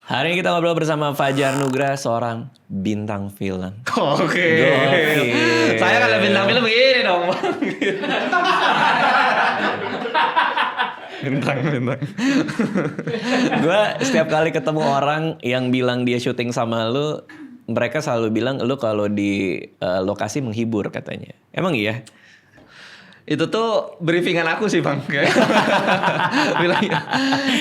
Hari ini kita ngobrol bersama Fajar Nugra, seorang bintang film. Oke. Gokil. Saya kalau bintang film begini dong. bintang. Gue setiap kali ketemu orang yang bilang dia syuting sama lu, mereka selalu bilang lu kalau di lokasi menghibur katanya. Emang iya? Itu tuh briefingan aku sih bang. Bilang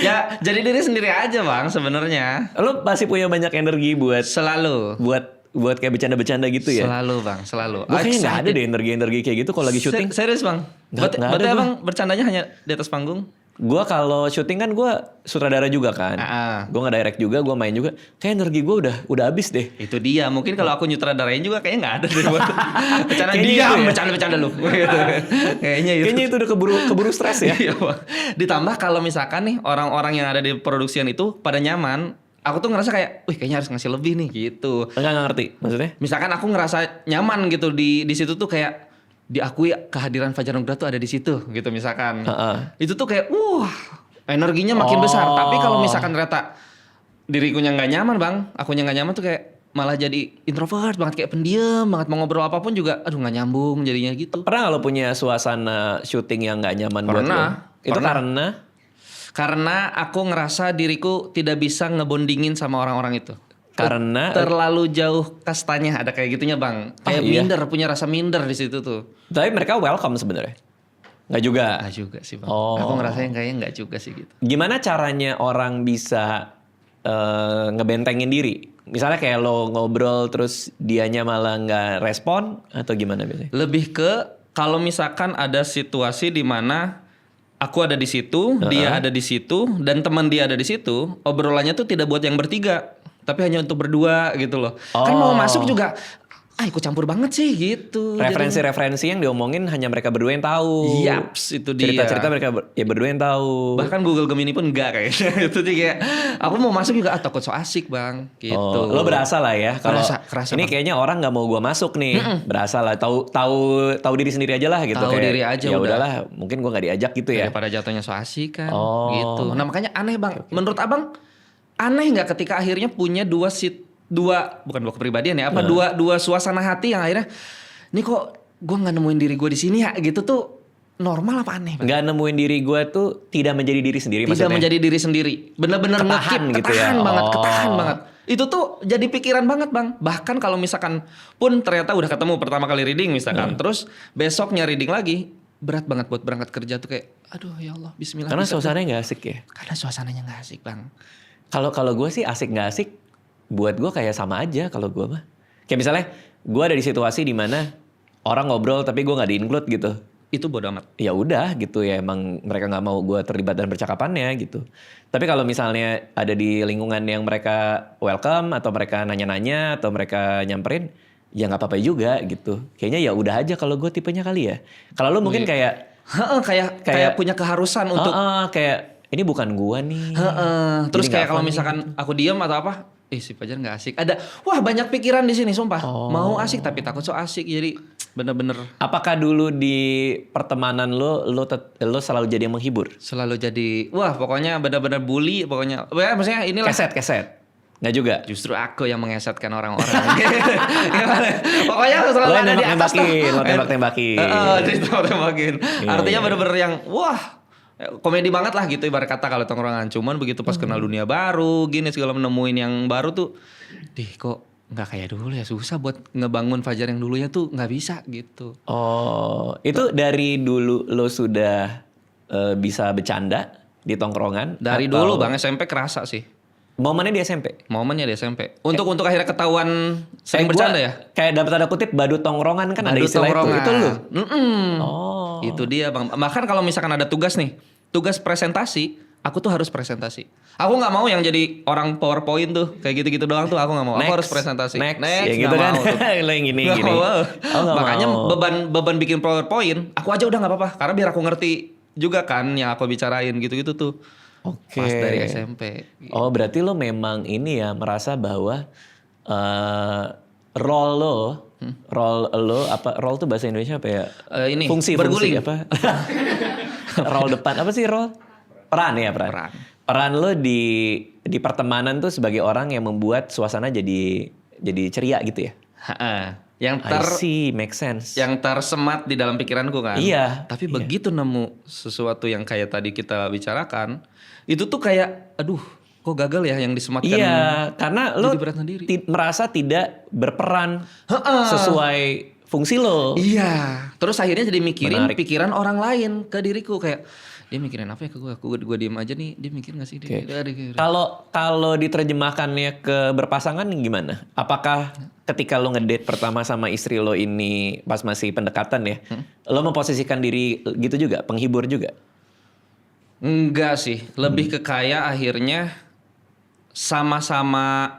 ya jadi diri sendiri aja bang sebenarnya. Lu pasti punya banyak energi buat Selalu. buat kayak bercanda-bercanda gitu ya? Selalu bang, selalu. Gue kayaknya gak ada deh energi-energi kayak gitu kalau lagi syuting. Serius bang? Nggak ada Berarti gua. abang bercandanya hanya di atas panggung? Gue kalau syuting kan gue sutradara juga kan. Gue nge-direct juga, gue main juga. Kayak energi gue udah habis deh. Itu dia. Mungkin kalau aku nyutradarain juga kayaknya nggak ada deh buat bercanda Kayaknya diam, itu ya. bercanda lu. Gitu. Kayaknya Kayaknya itu udah keburu stres ya. Iya, Bang. Ditambah kalau misalkan nih orang-orang yang ada di produksian itu pada nyaman, aku tuh ngerasa kayak, wih kayaknya harus ngasih lebih nih gitu. Enggak ngerti maksudnya. Misalkan aku ngerasa nyaman gitu di situ tuh kayak diakui kehadiran Fajar Nugra tuh ada di situ gitu misalkan. Itu tuh kayak energinya makin besar. Tapi kalau misalkan ternyata dirikunya nggak nyaman bang, akunya nggak nyaman tuh kayak malah jadi introvert banget, kayak pendiam banget, mau ngobrol apapun juga aduh nggak nyambung jadinya gitu. Pernah nggak lo punya suasana syuting yang nggak nyaman buat lo? Pernah. Itu Karena aku ngerasa diriku tidak bisa ngebondingin sama orang-orang itu. karena Terlalu jauh kastanya, ada kayak gitunya bang. Kayak iya. minder, punya rasa minder di situ tuh. tapi mereka welcome sebenarnya. Nggak juga. Nggak juga sih bang. Oh. Aku ngerasain kayaknya nggak juga sih gitu. Gimana caranya orang bisa ngebentengin diri? Misalnya kayak lo ngobrol terus dianya malah nggak respon atau gimana biasanya? Lebih ke kalau misalkan ada situasi di mana aku ada di situ, dia ada di situ, dan teman dia ada di situ, obrolannya tuh tidak buat yang bertiga, tapi hanya untuk berdua gitu loh. Kan mau masuk juga, ikut campur banget sih gitu. Referensi-referensi yang diomongin hanya mereka berdua yang tahu. Yaps, itu dia. Cerita-cerita mereka berdua yang tahu. Bahkan Google Gemini pun enggak kayaknya. Itu dia kayak aku mau masuk juga takut so asik bang gitu. Oh, lo berasa lah ya kalau Kerasa, ini Bang. kayaknya orang nggak mau gua masuk nih. Berasa lah, tahu diri sendiri aja lah gitu. Tahu kayak, diri aja ya udah. udahlah, mungkin gua nggak diajak gitu ya. Daripada jatuhnya so asik kan Oh. gitu. Nah makanya aneh bang. Menurut abang aneh nggak ketika akhirnya punya bukan dua kepribadian ya, apa dua suasana hati yang akhirnya ini kok gue nggak nemuin diri gue di sini ya gitu tuh normal apa aneh? Bang? Nggak nemuin diri gua tuh tidak menjadi diri sendiri Tidak maksudnya. menjadi diri sendiri, bener-bener Ketahan ngekip, gitu ya. ketahan banget. Itu tuh jadi pikiran banget bang. Bahkan kalau misalkan pun ternyata udah ketemu pertama kali reading misalkan, terus besoknya reading lagi, berat banget buat berangkat kerja tuh kayak, aduh ya Allah, Bismillah. Karena suasananya nggak asik ya. Karena suasananya nggak asik bang. Kalau gue sih asik nggak asik, buat gue kayak sama aja kalau gue mah. Kayak misalnya gue ada di situasi di mana orang ngobrol tapi gue nggak di-include gitu. Itu bodo amat. Ya udah gitu ya, emang mereka nggak mau gue terlibat dalam percakapannya gitu. Tapi kalau misalnya ada di lingkungan yang mereka welcome atau mereka nanya-nanya atau mereka nyamperin, ya nggak apa-apa juga gitu. Kayaknya ya udah aja kalau gue tipenya kali ya. Kalau lu mungkin kayak kayak punya keharusan untuk kayak ini bukan gua nih. terus Jadi kayak nggak kalau fun misalkan aku diam atau apa, si Fajar nggak asik. Ada banyak pikiran di sini sumpah. Mau asik tapi takut so asik, jadi bener-bener Apakah dulu di pertemanan lo selalu jadi yang menghibur? selalu jadi pokoknya bener-bener bully pokoknya. Maksudnya inilah Keset. Nggak juga? justru aku yang mengesetkan orang-orang. Gimana? Pokoknya selalu Lo ada di atas tuh. lo tembak-tembakin. Ditembak-tembakin. Iya, Artinya iya. bener-bener yang komedi banget lah gitu ibarat kata kalau tongkrongan. Cuman begitu pas kenal dunia baru gini segala nemuin yang baru tuh, kok nggak kayak dulu ya, susah buat ngebangun Fajar yang dulunya tuh nggak bisa gitu. Oh, itu dari dulu lo sudah bisa bercanda di tongkrongan? Dari atau dulu bang SMP kerasa sih. Momennya di SMP? Momennya di SMP. Untuk akhirnya ketahuan sering Gua bercanda ya. Kayak dapat tanda kutip badut tongkrongan kan ada Badut istilah tongkrongan. itu lo? Oh. Itu dia bang. Bahkan kalau misalkan ada tugas nih, tugas presentasi, aku tuh harus presentasi. Aku nggak mau yang jadi orang PowerPoint tuh kayak gitu-gitu doang tuh aku nggak mau. Aku harus presentasi. Next. Ya gitu nggak kan. mau tuh. Lo yang gini. Nggak mau. Oh, nggak Makanya mau. beban bikin PowerPoint, aku aja udah nggak apa-apa. Karena biar aku ngerti juga kan yang aku bicarain gitu-gitu tuh. Oke. Pas dari SMP. Oh berarti lo memang ini ya merasa bahwa role tuh bahasa Indonesia apa ya? Berguling. Fungsi apa? Role depan apa sih role? Peran. peran lo di pertemanan tuh sebagai orang yang membuat suasana jadi ceria gitu ya. Yang I see, make sense. Yang tersemat di dalam pikiranku kan. Iya. Tapi begitu nemu sesuatu yang kayak tadi kita bicarakan, itu tuh kayak, aduh, kok gagal ya yang disematkan. Iya, karena lo merasa tidak berperan sesuai fungsi lo. Iya. Terus akhirnya jadi mikirin pikiran orang lain ke diriku kayak, dia mikirin apa ya ke gue diem aja nih, dia mikir gak sih? Kalau diterjemahkannya ke berpasangan gimana? Apakah ketika lo ngedate pertama sama istri lo ini pas masih pendekatan ya, lo memposisikan diri gitu juga, penghibur juga? Enggak sih, lebih ke kayak akhirnya sama-sama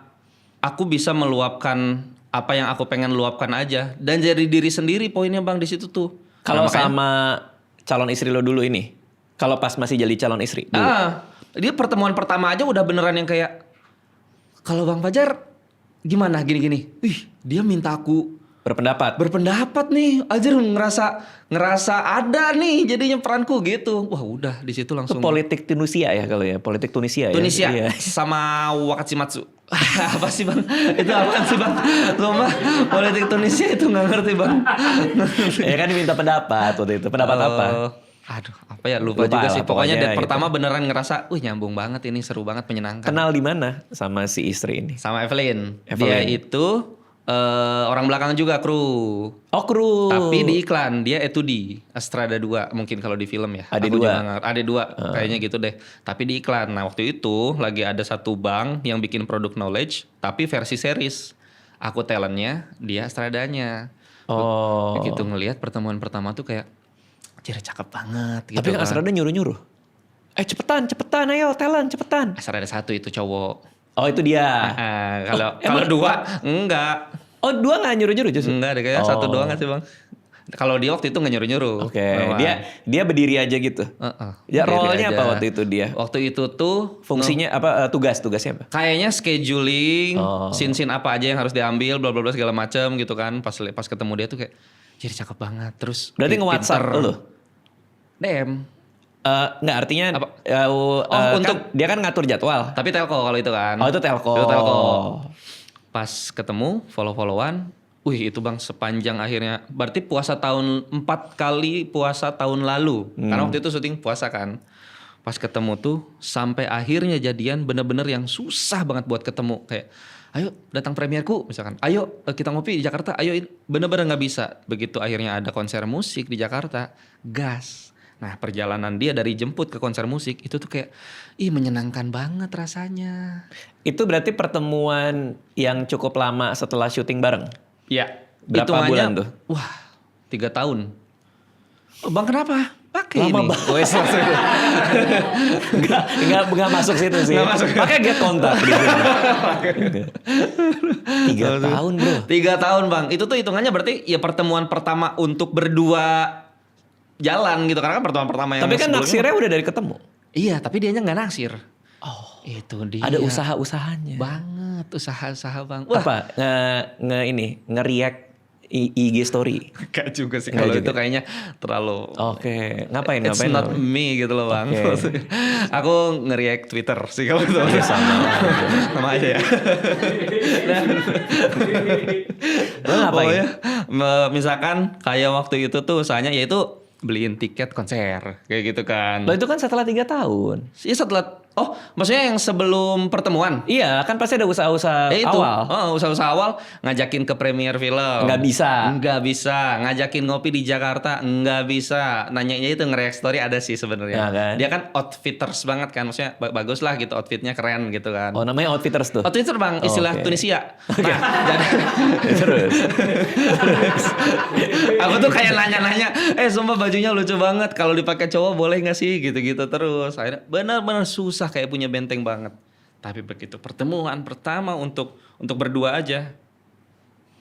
aku bisa meluapkan apa yang aku pengen luapkan aja dan jadi diri sendiri poinnya Bang di situ tuh. Kalau sama calon istri lo dulu ini? Kalau pas masih jadi calon istri dulu. Dia pertemuan pertama aja udah beneran yang kayak, kalau Bang Fajar gimana gini-gini. Dia minta aku berpendapat nih. Ajar ngerasa ada nih jadinya peranku gitu. Wah udah di situ langsung. Itu politik Tunisia ya kalau ya, politik Tunisia ya. Tunisia sama Wakatsimatsu. Apa sih Bang? Itu apaan sih Bang? Sumpah, politik Tunisia itu gak ngerti Bang. Ya kan diminta pendapat waktu itu. Pendapat apa? Aduh, apa ya lupa juga sih. Pokoknya date pertama beneran ngerasa, nyambung banget ini, seru banget, menyenangkan. Kenal di mana sama si istri ini? Sama Evelyn. Dia itu orang belakang juga, kru. Oh, kru. Tapi di iklan dia E2D, Astrada 2 mungkin kalau di film ya. AD2. AD2 kayaknya gitu deh. Tapi di iklan. Nah, waktu itu lagi ada satu bank yang bikin produk knowledge tapi versi series. Aku talentnya, dia Astradanya. Oh. Begitu ngelihat pertemuan pertama tuh kayak jadi cakep banget gitu. Tapi kan Astrada nyuruh-nyuruh. Cepetan ayo talent cepetan. Astrada 1 itu cowok. Oh itu dia. Kalau 2 enggak. Oh 2 gak nyuruh-nyuruh justru? Enggak deh kayak 1 doang sih Bang. Kalau dia waktu itu gak nyuruh-nyuruh. Oke. Dia berdiri aja gitu. Ya role-nya apa waktu itu dia? Waktu itu tuh fungsinya apa, tugasnya apa? Kayaknya scheduling, scene-scene apa aja yang harus diambil, bla bla bla segala macam gitu kan. Pas ketemu dia tuh kayak jadi cakep banget. Terus berarti nge-WhatsApp lo? DM. Nggak artinya untuk kan, dia kan ngatur jadwal. Tapi telco kalau itu kan. Oh itu telco. Pas ketemu follow-followan. Itu Bang sepanjang akhirnya. Berarti puasa 4 kali puasa tahun lalu. Karena waktu itu syuting puasa kan. Pas ketemu tuh sampai akhirnya jadian bener-bener yang susah banget buat ketemu. Kayak ayo datang premierku misalkan. Ayo kita ngopi di Jakarta. Ayo bener-bener gak bisa. Begitu akhirnya ada konser musik di Jakarta. Gas. Nah perjalanan dia dari jemput ke konser musik itu tuh kayak menyenangkan banget rasanya. Itu berarti pertemuan yang cukup lama setelah syuting bareng? Iya. Berapa bulan tuh? Wah 3 tahun. Bang kenapa? Pakai lama ini. Enggak masuk situ sih. Pakai get kontak gitu. 3 tahun bro. 3 tahun Bang. Itu tuh hitungannya berarti ya pertemuan pertama untuk berdua jalan gitu. Karena kan pertemuan pertama yang tapi kan naksirnya udah dari ketemu. Iya tapi dianya gak naksir. Oh itu dia. Ada usaha-usahanya. Banget usaha-usaha Bang. Wah. Apa? Nge-react IG story. Gak juga sih kalau itu kayaknya terlalu. Oke. Ngapain? It's not me gitu loh Bang. Okay. Aku nge-react Twitter sih kalau itu. Sama aja ya. Lo ngapain? Misalkan kayak waktu itu tuh usahanya yaitu beliin tiket konser kayak gitu kan. Lo itu kan setelah 3 tahun. Iya setelah. Oh, maksudnya yang sebelum pertemuan? Iya, kan pasti ada usaha-usaha awal. Usaha-usaha awal ngajakin ke premier film. Nggak bisa. Ngajakin ngopi di Jakarta nggak bisa. Nanyanya itu nge-react story ada sih sebenarnya. Ya, kan? Dia kan outfitters banget kan, maksudnya bagus lah gitu outfitnya keren gitu kan. Oh, namanya outfitters tuh. Outfitters Bang, istilah Tunisia. Okay. Nah, jadi terus. Aku tuh kayak nanya-nanya, sumpah bajunya lucu banget. Kalau dipakai cowok boleh nggak sih? Gitu-gitu terus. Akhirnya benar-benar susah kayak punya benteng banget. Tapi begitu pertemuan pertama untuk berdua aja,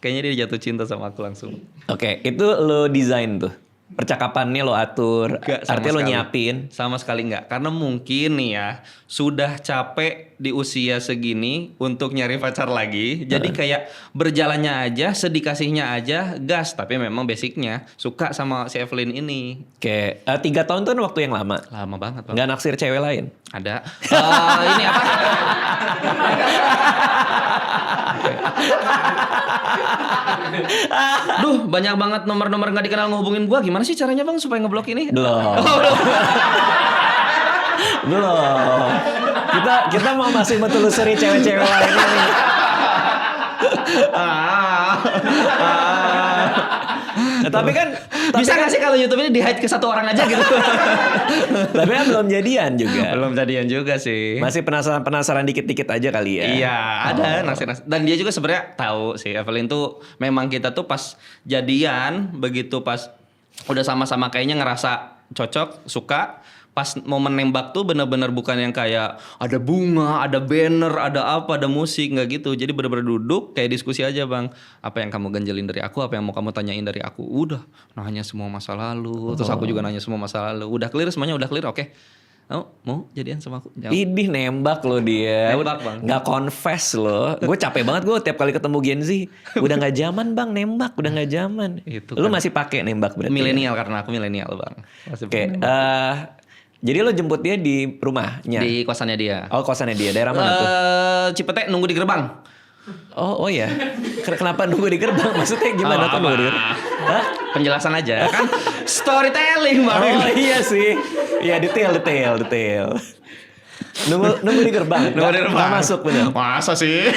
kayaknya dia jatuh cinta sama aku langsung. Oke, itu lo desain tuh? percakapannya lo atur, Nggak, sama artinya lo sekali. nyiapin. Sama sekali enggak. Karena mungkin nih ya, sudah capek di usia segini untuk nyari pacar lagi. Jadi kayak berjalannya aja, sedih kasihnya aja, gas. Tapi memang basicnya suka sama si Evelyn ini. Kayak 3 tahun tuh kan waktu yang lama. Lama banget Bang. Nggak naksir cewek lain. Ada. Ini apa? Duh, banyak banget nomor-nomor nggak dikenal ngehubungin gua. Gimana sih caranya Bang supaya ngeblok ini? Belum. Belum. Kita mau masih menelusuri cewek-cewek lainnya nih. Tapi kan Bisa nggak sih kalau YouTube ini di-hide ke satu orang aja gitu? tapi kan belum jadian juga. Belum jadian juga sih. Masih penasaran dikit-dikit aja kali ya. Iya, ada naksir-naksir. Dan dia juga sebenarnya tahu sih Evelyn tuh memang kita tuh pas jadian begitu pas udah sama-sama kayaknya ngerasa cocok, suka. Pas momen nembak tuh bener-bener bukan yang kayak ada bunga, ada banner, ada apa, ada musik, nggak gitu. Jadi bener-bener duduk kayak diskusi aja Bang. Apa yang kamu ganjelin dari aku, apa yang mau kamu tanyain dari aku. Udah nanya semua masa lalu. Terus aku juga nanya semua masa lalu. Udah clear semuanya, udah clear, oke. Mau jadian sama aku? Jawab. Idih nembak lo dia. Nembak, Bang. Nggak confess lo. Gue capek banget gue tiap kali ketemu Gen Z. Udah nggak zaman bang nembak. Udah nggak zaman. Itu Lo kan. masih pakai nembak berarti? Milenial karena aku milenial Bang. Masih Oke. pakai Jadi lo jemput dia di rumahnya? di kosannya dia. Oh kosannya dia. Daerah mana tuh? Cipete nunggu di gerbang. Oh ya. Kenapa nunggu di gerbang? Maksudnya gimana tuh nunggu di gerbang? Hah? Penjelasan aja kan storytelling Bang. Oh iya sih. Iya detail. Nunggu di gerbang. Nunggu di gerbang. Nggak masuk bener. Masa sih?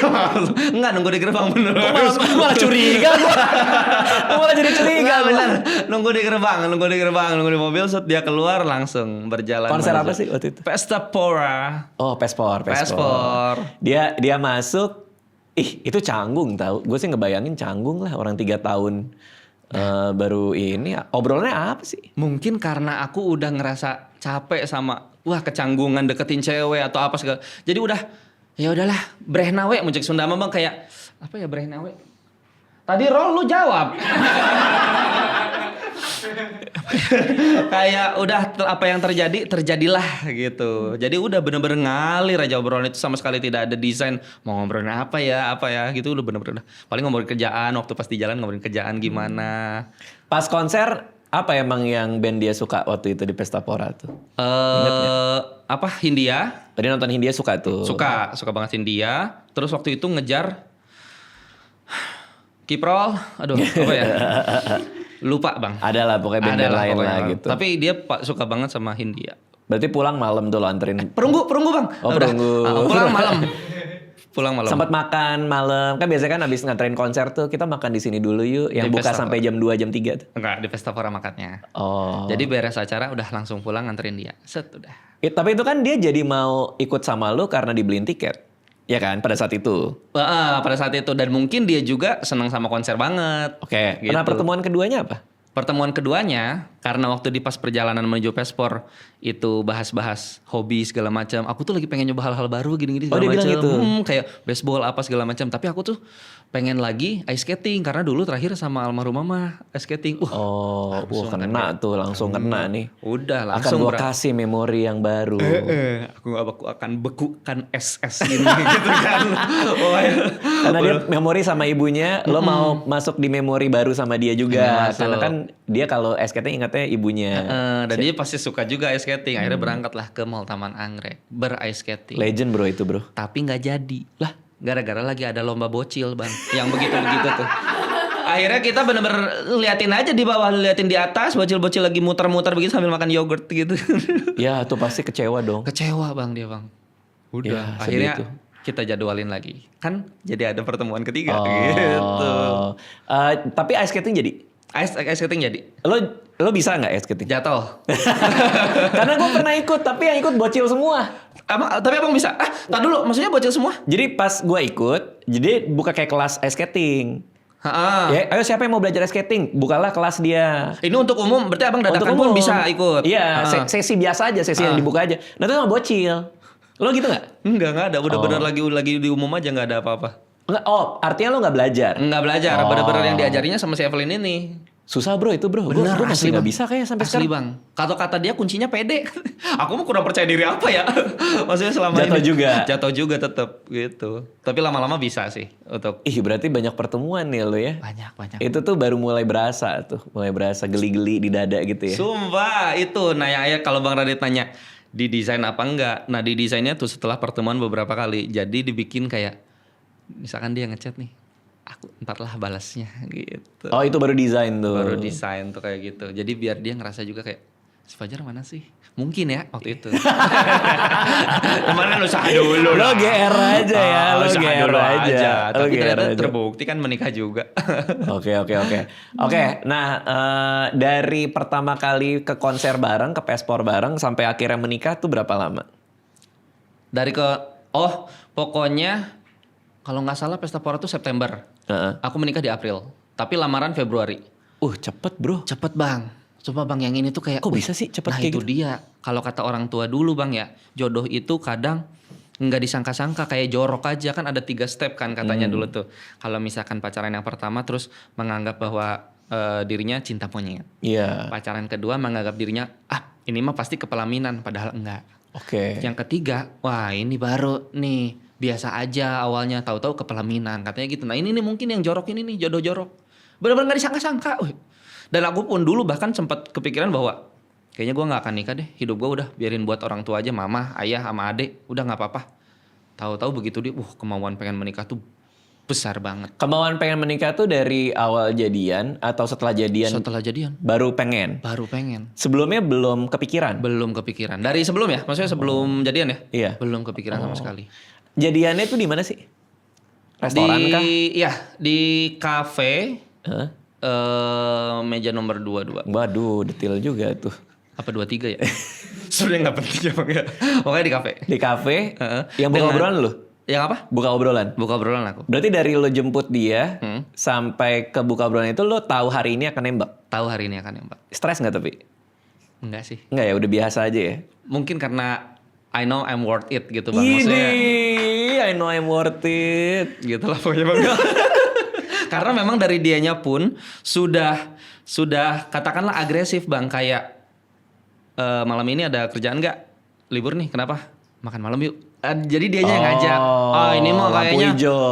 Enggak nunggu di gerbang bener. Malah curiga gue. Malah jadi curiga. Enggak bener. Nunggu di gerbang, nunggu di mobil set dia keluar langsung berjalan. Konser menuju- apa sih waktu itu? Pesta Pora. Oh Pespor. Pespor. Dia masuk. Ih itu canggung tau. Gue sih ngebayangin canggung lah orang 3 tahun baru ini. Obrolannya apa sih? Mungkin karena aku udah ngerasa capek sama kecanggungan deketin cewek atau apa segala. Jadi udah ya udahlah brehnawe muncul Sunda mah Bang kayak apa ya brehnawe. Tadi Rol lu jawab. Kayak udah apa yang terjadilah gitu. Jadi udah bener-bener ngalir aja obrolan itu sama sekali tidak ada desain mau ngobrolin apa ya gitu udah bener-bener paling ngobrolin kerjaan waktu pas di jalan ngobrolin kerjaan gimana. Pas konser apa emang yang band dia suka waktu itu di Pesta Pora tuh? Apa Hindia? Tadi nonton Hindia suka tuh. Suka banget Hindia. Terus waktu itu ngejar Kiprol, aduh apa ya? Lupa Bang. Ada lah pokoknya band lain pokoknya. lah gitu. Tapi dia suka banget sama Hindia. Berarti pulang malam tuh lo anterin. Perunggu Bang. Oh, Udah. Perunggu. Pulang malam. Sempat makan malam. Kan biasanya kan abis nganterin konser tuh kita makan di sini dulu yuk. Yang Di buka Pesta sampai jam 2 jam 3 tuh. Enggak, di Pesta Pora makannya. Oh. Jadi beres acara udah langsung pulang nganterin dia. Set udah. Tapi itu kan dia jadi mau ikut sama lu karena dibeliin tiket. Ya kan pada saat itu. Pada saat itu dan mungkin dia juga senang sama konser banget. Oke. Gitu. Nah pertemuan keduanya apa? Pertemuan keduanya karena waktu di pas perjalanan menuju Pespor itu bahas-bahas hobi segala macam. Aku tuh lagi pengen nyoba hal-hal baru gini-gini Oh, segala dia bilang macam. gitu? Kayak baseball apa segala macam. Tapi aku tuh pengen lagi ice skating karena dulu terakhir sama almarhum mama ice skating. Langsung kena nih. Udah Akan langsung gua kasih memori yang baru. aku akan bekukan SS ini gitu kan. Karena dia memori sama ibunya, lo mau masuk di memori baru sama dia juga. Karena kan dia kalau ice skating ingatnya ibunya. Dan dia pasti suka juga ice skating. Akhirnya berangkatlah ke Mall Taman Anggrek ber-ice skating. Legend bro itu bro. Tapi nggak jadi. Lah, gara-gara lagi ada lomba bocil, Bang. Yang begitu-begitu tuh. Akhirnya kita bener-bener liatin aja di bawah, liatin di atas, bocil-bocil lagi muter-muter begitu sambil makan yogurt gitu. Ya, tuh pasti kecewa dong. Kecewa, Bang, dia, Bang. Udah, Ya, akhirnya segitu. kita jadwalin lagi. Kan jadi ada pertemuan ketiga gitu. Tapi ice skating jadi? Ice skating jadi. Lo bisa nggak ice skating? Jatuh. Karena gue pernah ikut, tapi yang ikut bocil semua. Tapi abang bisa? Tar dulu, maksudnya bocil semua? Jadi pas gue ikut, jadi buka kayak kelas ice skating. Ya, ayo siapa yang mau belajar ice skating? Bukalah kelas dia. Ini untuk umum, berarti abang dadakan pun bisa ikut? Iya, sesi biasa aja, sesi yang dibuka aja. Nah itu sama bocil. Lo gitu nggak? Enggak ada. Bener-bener lagi di umum aja nggak ada apa-apa. Enggak, artinya lo nggak belajar? Enggak belajar, bener-bener yang diajarinya sama si Evelyn ini. Susah bro itu bro. Gue masih gak bisa kayak sampai asli sekarang. bang. Kata dia kuncinya pede. Aku mah kurang percaya diri apa ya. Maksudnya selama Jatuh ini. juga. Jatuh juga tetap gitu. Tapi lama-lama bisa sih untuk. Berarti banyak pertemuan nih lo ya. Banyak. Itu tuh baru mulai berasa tuh. Mulai berasa geli-geli di dada gitu ya. Sumpah itu. Nah ya kalau Bang Radit nanya di desain apa enggak. Nah di desainnya tuh setelah pertemuan beberapa kali. Jadi dibikin kayak. Misalkan dia ngechat nih. Aku entarlah balasnya gitu. Oh itu baru desain tuh. Baru desain tuh kayak gitu. Jadi biar dia ngerasa juga kayak si Fajar mana sih? Mungkin ya waktu itu. Kemarin usaha dulu Lo lah. GR aja ya. Lo usaha GR dulu aja. Tapi ternyata terbukti kan menikah juga. Oke. Nah dari pertama kali ke konser bareng, ke Pespor bareng sampai akhirnya menikah tuh berapa lama? Pokoknya kalau nggak salah Pesta Pora tuh September. Aku menikah di April. Tapi lamaran Februari. Cepet bro. Cepet bang. Coba bang yang ini tuh kayak. Kok bisa sih cepet kayak itu gitu? dia. Kalau kata orang tua dulu bang ya. Jodoh itu kadang nggak disangka-sangka kayak jorok aja. Kan ada 3 step kan katanya dulu tuh. Kalau misalkan pacaran yang pertama terus menganggap bahwa dirinya cinta monyet. Iya. Pacaran kedua menganggap dirinya ini mah pasti kepelaminan. Padahal enggak. Oke. Yang ketiga, wah ini baru nih biasa aja awalnya, tahu-tahu kepelaminan katanya gitu. Nah ini nih mungkin yang jorok ini nih, jodoh jorok. Benar-benar nggak disangka-sangka. Dan aku pun dulu bahkan sempat kepikiran bahwa kayaknya gue nggak akan nikah deh. Hidup gue udah biarin buat orang tua aja, mama, ayah, sama adik, udah nggak apa-apa. Tahu-tahu begitu dia, kemauan pengen menikah tuh besar banget. Kemauan pengen menikah tuh dari awal jadian atau setelah jadian? Setelah jadian. Baru pengen? Baru pengen. Sebelumnya belum kepikiran? Belum kepikiran. Dari sebelum ya? Maksudnya sebelum jadian ya? Iya. Belum kepikiran sama sekali. Jadiannya tuh di mana sih? Restoran kah? Iya, di kafe. Meja nomor 22. Waduh, detail juga tuh. Apa 23 ya? Sebenarnya nggak penting ya bang ya. Pokoknya di kafe. Di kafe? Yang buka obrolan lu? Yang apa? Buka obrolan? Buka obrolan aku. Berarti dari lo jemput dia sampai ke buka obrolan itu lo tahu hari ini akan nembak? Tahu hari ini akan nembak. Stres nggak tapi? Enggak sih. Enggak ya, udah biasa aja ya? Mungkin karena I know I'm worth it gitu bang. Maksudnya. I know I'm worth it. Gitu lah pokoknya bang. Karena memang dari dianya pun sudah katakanlah agresif bang. Kayak malam ini ada kerjaan nggak? Libur nih, kenapa? Makan malam yuk. Jadi dianya yang ngajak. Ini mau kayaknya lampu hijau.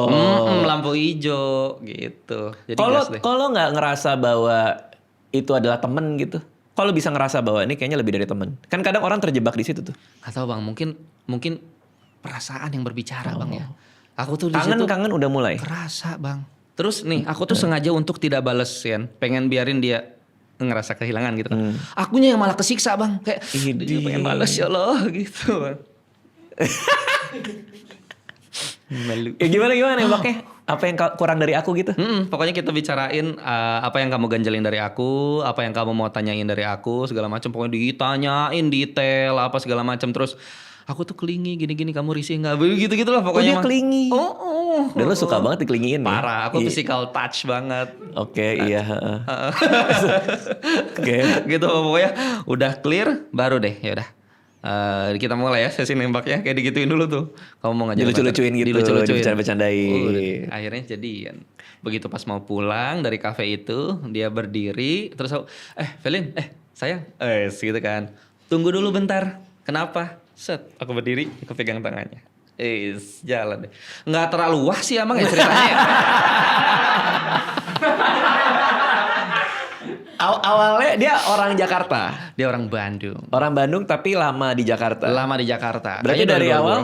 Lampu hijau gitu. Jadi Kalau nggak ngerasa bahwa itu adalah temen gitu, kalau bisa ngerasa bahwa ini kayaknya lebih dari temen. Kan kadang orang terjebak di situ tuh. Gak tahu bang, mungkin perasaan yang berbicara bang ya. Aku tuh di situ kangen udah mulai. kerasa bang. Terus nih, aku tuh sengaja untuk tidak bales ya, pengen biarin dia ngerasa kehilangan gitu kan. Akunya yang malah kesiksa bang, kayak dia pengen balas ya Allah gitu bang. Malu. Ya gimana nembaknya? Apa yang kurang dari aku gitu? Pokoknya kita bicarain apa yang kamu ganjelin dari aku, apa yang kamu mau tanyain dari aku, segala macam. Pokoknya ditanyain detail apa segala macam. Terus aku tuh kelingi gini-gini, kamu risih nggak? Begitu lah pokoknya. Dia kelingi. Dan lo suka Oh. banget dikelingiin ya? Parah, aku physical touch banget. Oke, iya. Oke. Gitu pokoknya udah clear baru deh ya udah. Kita mulai ya sesi nembaknya, kayak digituin dulu tuh. Kamu mau ngajak Dilucu-lucuin gitu, dibercanda-bercandain. Akhirnya jadian. Begitu pas mau pulang dari kafe itu, dia berdiri terus aku, Velin, sayang, gitu kan. Tunggu dulu bentar. Kenapa? Set, aku berdiri, aku pegang tangannya. Jalan deh. Nggak terlalu wah sih emang ya ceritanya ya. Awalnya dia orang Jakarta. Dia orang Bandung. Orang Bandung tapi lama di Jakarta. Lama di Jakarta. Berarti Kayaknya dari awal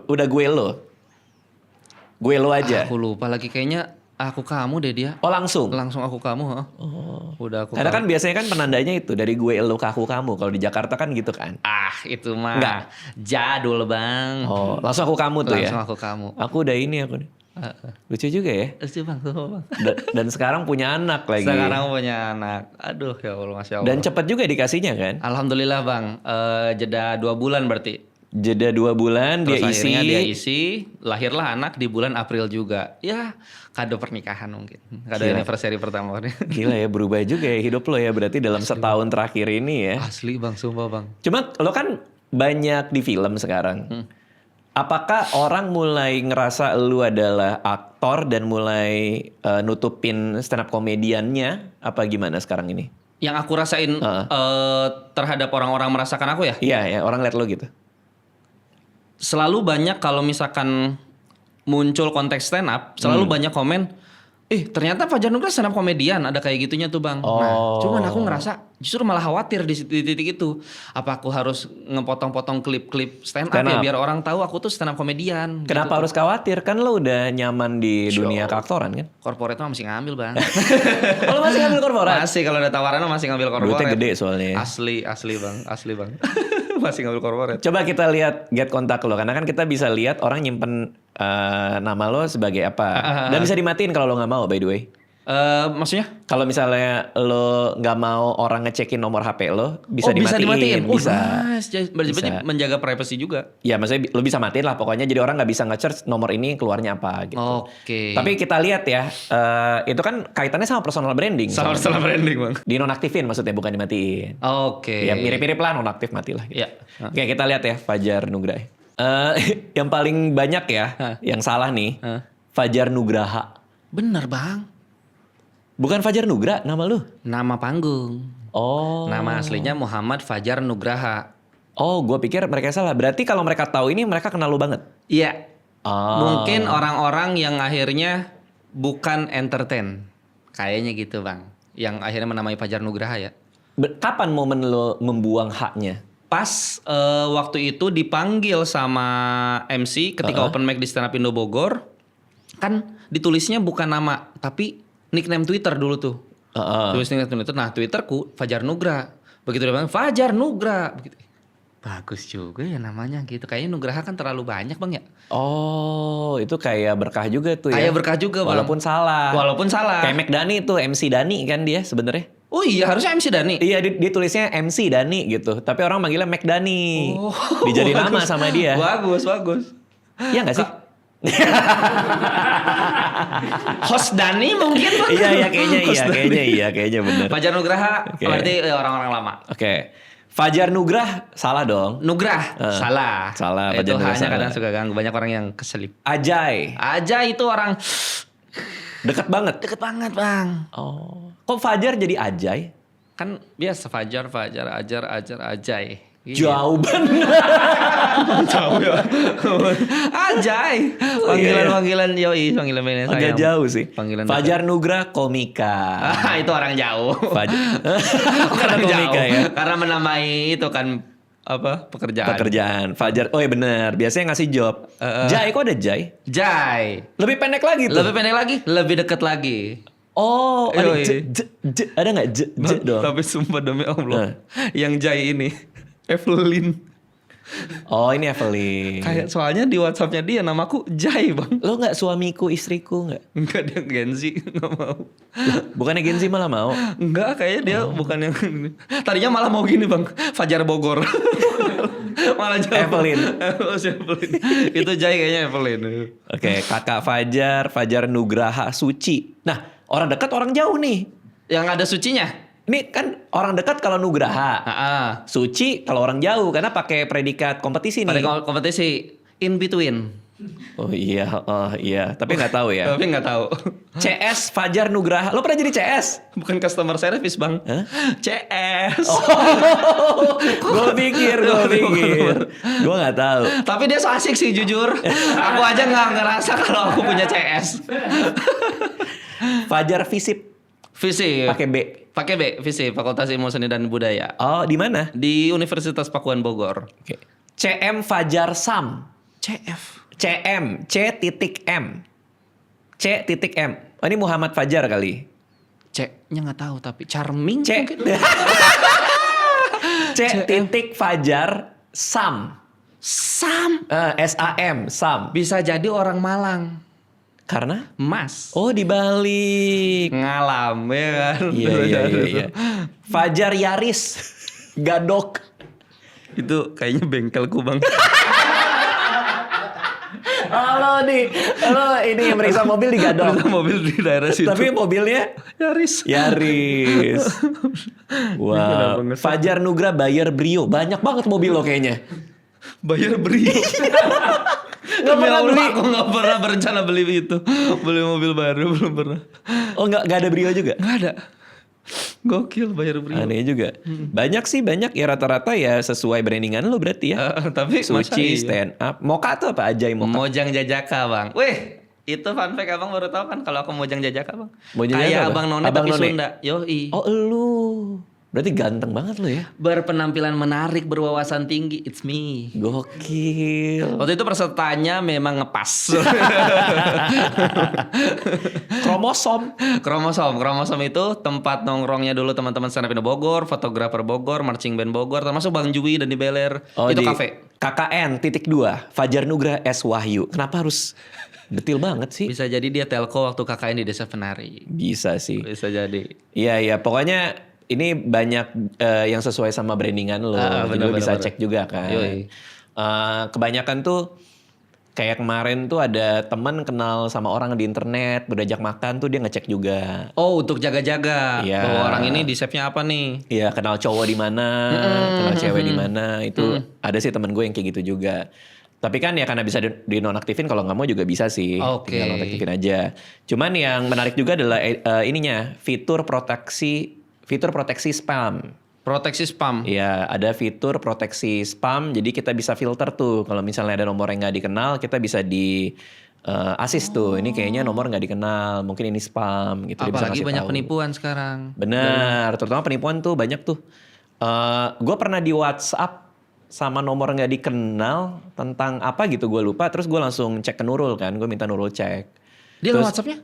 udah gue lo. Gue lo aja. Aku lupa lagi, kayaknya aku kamu deh dia. Oh langsung? Langsung aku kamu. Udah aku Karena kamu. kan biasanya kan penandanya itu dari gue lo ke aku kamu. Kalau di Jakarta kan gitu kan. Itu mah Enggak. jadul bang. Oh langsung aku kamu tuh Langsung ya? aku kamu. Aku udah ini aku nih. Lucu juga ya. Lucu bang, bang. Dan sekarang punya anak lagi. Sekarang punya anak. Aduh ya Allah, Masya Allah. Dan cepat juga dikasihnya kan? Alhamdulillah bang. Jeda 2 bulan berarti. Jeda 2 bulan Terus dia akhirnya dia isi. Lahirlah anak di bulan April juga. Ya kado pernikahan mungkin. Kado anniversary pertama. Gila ya, berubah juga ya hidup lo ya berarti dalam setahun terakhir ini ya. Asli bang, sumpah bang. Cuma lo kan banyak di film sekarang. Apakah orang mulai ngerasa lu adalah aktor dan mulai nutupin stand up komediannya apa gimana sekarang ini? Yang aku rasain terhadap orang-orang merasakan aku ya. Iya, ya, orang liat lu gitu. Selalu banyak kalau misalkan muncul konteks stand up, selalu banyak komen, ternyata Fajar Nugra stand up komedian, ada kayak gitunya tuh bang. Nah, cuman aku ngerasa justru malah khawatir di titik itu. Apa aku harus ngepotong-potong klip-klip stand up ya biar orang tahu aku tuh stand up komedian. Kenapa gitu. harus khawatir? Kan lo udah nyaman di dunia keaktoran kan? Korporat mah masih ngambil bang. Kalau masih ngambil korporat? Masih, kalau ada tawaran masih ngambil korporat. Duitnya gede soalnya. Asli bang. Masih ngambil korporat. Coba kita lihat get kontak lo, karena kan kita bisa lihat orang nyimpen nama lo sebagai apa. Dan bisa dimatiin kalau lo nggak mau, by the way. Maksudnya? Kalau misalnya lo nggak mau orang ngecekin nomor HP lo, bisa dimatiin. Bisa. Berarti menjaga privasi juga. Ya, maksudnya lo bisa matiin lah. Pokoknya jadi orang nggak bisa nge-search nomor ini keluarnya apa gitu. Oke. Tapi kita lihat ya, itu kan kaitannya sama personal branding. Sama personal branding bang. Dinonaktifin maksudnya, bukan dimatiin. Oke. Ya mirip-mirip lah, nonaktif matilah. Gitu. Ya. Oke, kita lihat ya Fajar Nugraha. Yang paling banyak ya, yang salah nih, Fajar Nugraha. Bener bang. Bukan Fajar Nugra nama lu? Nama panggung. Oh. Nama aslinya Muhammad Fajar Nugraha. Oh, gue pikir mereka salah. Berarti kalau mereka tahu ini, mereka kenal lu banget? Iya. Oh. Mungkin orang-orang yang akhirnya bukan entertain. Kayaknya gitu bang. Yang akhirnya menamai Fajar Nugraha ya. Kapan momen lo membuang haknya? Pas waktu itu dipanggil sama MC ketika open mic di Stand Up Indo Bogor. Kan ditulisnya bukan nama, tapi nickname Twitter dulu tuh. Tulis nickname Twitter. Nah, Twitterku Fajar Nugra. Begitu dia bilang Fajar Nugra. Begitu. Bagus juga ya namanya gitu. Kayaknya Nugraha kan terlalu banyak bang ya. Oh, itu kayak berkah juga tuh ya. Kayak berkah juga bang. Walaupun salah. Kayak Mac Dani tuh, MC Dani kan dia sebenarnya. Oh iya, harusnya MC Dani. Iya, dia tulisnya MC Dani gitu. Tapi orang manggilnya Mac Dani. Oh, dijadi nama sama dia. Bagus. Iya gak sih? Host Dani mungkin bang. Iya kayaknya benar. Fajar Nugraha berarti orang-orang lama. Oke. Fajar Nugrah salah dong. Nugrah salah. Itu hanya kadang suka ganggu, banyak orang yang keselip. Ajay itu orang deket banget bang. Oh, kok Fajar jadi Ajay? Kan biasa Fajar, Ajar, Ajay. Jauh banget. Jauh ya. Ajay. Panggilan panggilan agak jauh sih. Panggilan Fajar Nugrah komika. Itu orang jauh. Fajar. Karena komika ya. Karena menamai itu kan apa pekerjaan. Fajar. Oh iya benar. Biasanya ngasih job. Jai, kok ada Jai? Jai. Lebih pendek lagi tuh. Lebih dekat lagi. Oh, ada ada nggak j dong? Tapi sumpah demi Allah, yang Jai ini Evelyn. Oh, ini Evelyn. Kayak soalnya di WhatsAppnya dia namaku Jai bang. Lo nggak suamiku istriku nggak? Enggak, dia Genzi nggak mau. Bukannya Genzi malah mau? Enggak, kayaknya dia bukan yang tadinya malah mau gini bang, Fajar Bogor. Malah jauh. Evelyn. Itu Jai kayaknya Evelyn. Oke, kakak Fajar Nugraha Suci. Nah, orang dekat orang jauh nih. Yang ada sucinya? Ini kan orang dekat kalau Nugraha. Suci kalau orang jauh karena pakai predikat kompetisi nih. Pada kompetisi in between. Oh iya, tapi nggak tahu ya. Tapi nggak tahu. CS Fajar Nugraha. Lo pernah jadi CS? Bukan customer service bang. CS. Gue pikir. Gue nggak tahu. Tapi dia so asik sih jujur. Aku aja nggak ngerasa kalau aku punya CS. Fajar Visip. Pakai B. Visip, Fakultas Ilmu Seni dan Budaya. Oh, di mana? Di Universitas Pakuan Bogor. Oke. CM Fajar Sam. CM. C.M. Oh, ini Muhammad Fajar kali. C-nya nggak tahu tapi Charming C. mungkin. Fajar Sam. SAM. Sam. Bisa jadi orang Malang. Karena? Mas. Oh, dibalik. Ngalam ya kan. Iya. Fajar Yaris. Gadok. Itu kayaknya bengkelku bang. Halo ini yang meriksa mobil di Gadok. Mobil di daerah situ. Tapi mobilnya Yaris. Wow. Fajar Nugra bayar Brio. Banyak banget mobil lo kayaknya. Bayar Brio. Nggak pernah beli. Aku nggak pernah berencana beli itu. Beli mobil baru belum pernah. Oh nggak ada Brio juga? Nggak ada. Gokil bayar Brio. Aneh juga. Banyak ya rata-rata ya sesuai brandingan lo berarti ya. Tapi Suci, stand up. Moka tuh apa aja Moka? Mojang Jajaka bang. Wih, itu fun fact abang baru tahu kan kalau aku Mojang Jajaka bang. Mojang Jajaka Kayak apa? abang None Abang tapi None. Sunda. Yoi. Oh elu. Berarti ganteng banget lo ya. Berpenampilan menarik, berwawasan tinggi. It's me. Gokil. Waktu itu pesertanya memang ngepas. Kromosom itu tempat nongkrongnya dulu teman-teman stand up Indo Bogor, fotografer Bogor, marching band Bogor, termasuk Bang Jui dan di Beler. Itu di kafe. KKN.2 Fajar Nugra S Wahyu. Kenapa harus detil banget sih? Bisa jadi dia telco waktu KKN di Desa Penari. Bisa sih. Bisa jadi. Iya, pokoknya ini banyak yang sesuai sama brandingan lo. Jadi lo bisa cek juga kan. Kebanyakan tuh kayak kemarin tuh ada teman kenal sama orang di internet, berajak makan tuh dia ngecek juga. Oh, untuk jaga-jaga. Iya. Bahwa orang ini di save-nya apa nih? Iya, kenal cowok di mana, kenal cewek di mana. Itu ada sih temen gue yang kayak gitu juga. Tapi kan ya karena bisa dinonaktifin, kalau nggak mau juga bisa sih. Oke. Tinggal nonaktifin aja. Cuman yang menarik juga adalah ininya, fitur proteksi spam. Proteksi spam. Iya, ada fitur proteksi spam. Jadi kita bisa filter tuh. Kalau misalnya ada nomor yang nggak dikenal, kita bisa di assist tuh. Ini kayaknya nomor nggak dikenal, mungkin ini spam gitu. Dia bisa Apalagi ngasih banyak tahu. penipuan sekarang. Benar, terutama penipuan tuh banyak tuh. Gue pernah di WhatsApp sama nomor nggak dikenal tentang apa gitu, gue lupa. Terus gue langsung cek ke Nurul kan, gue minta Nurul cek. Dia Terus, WhatsApp-nya?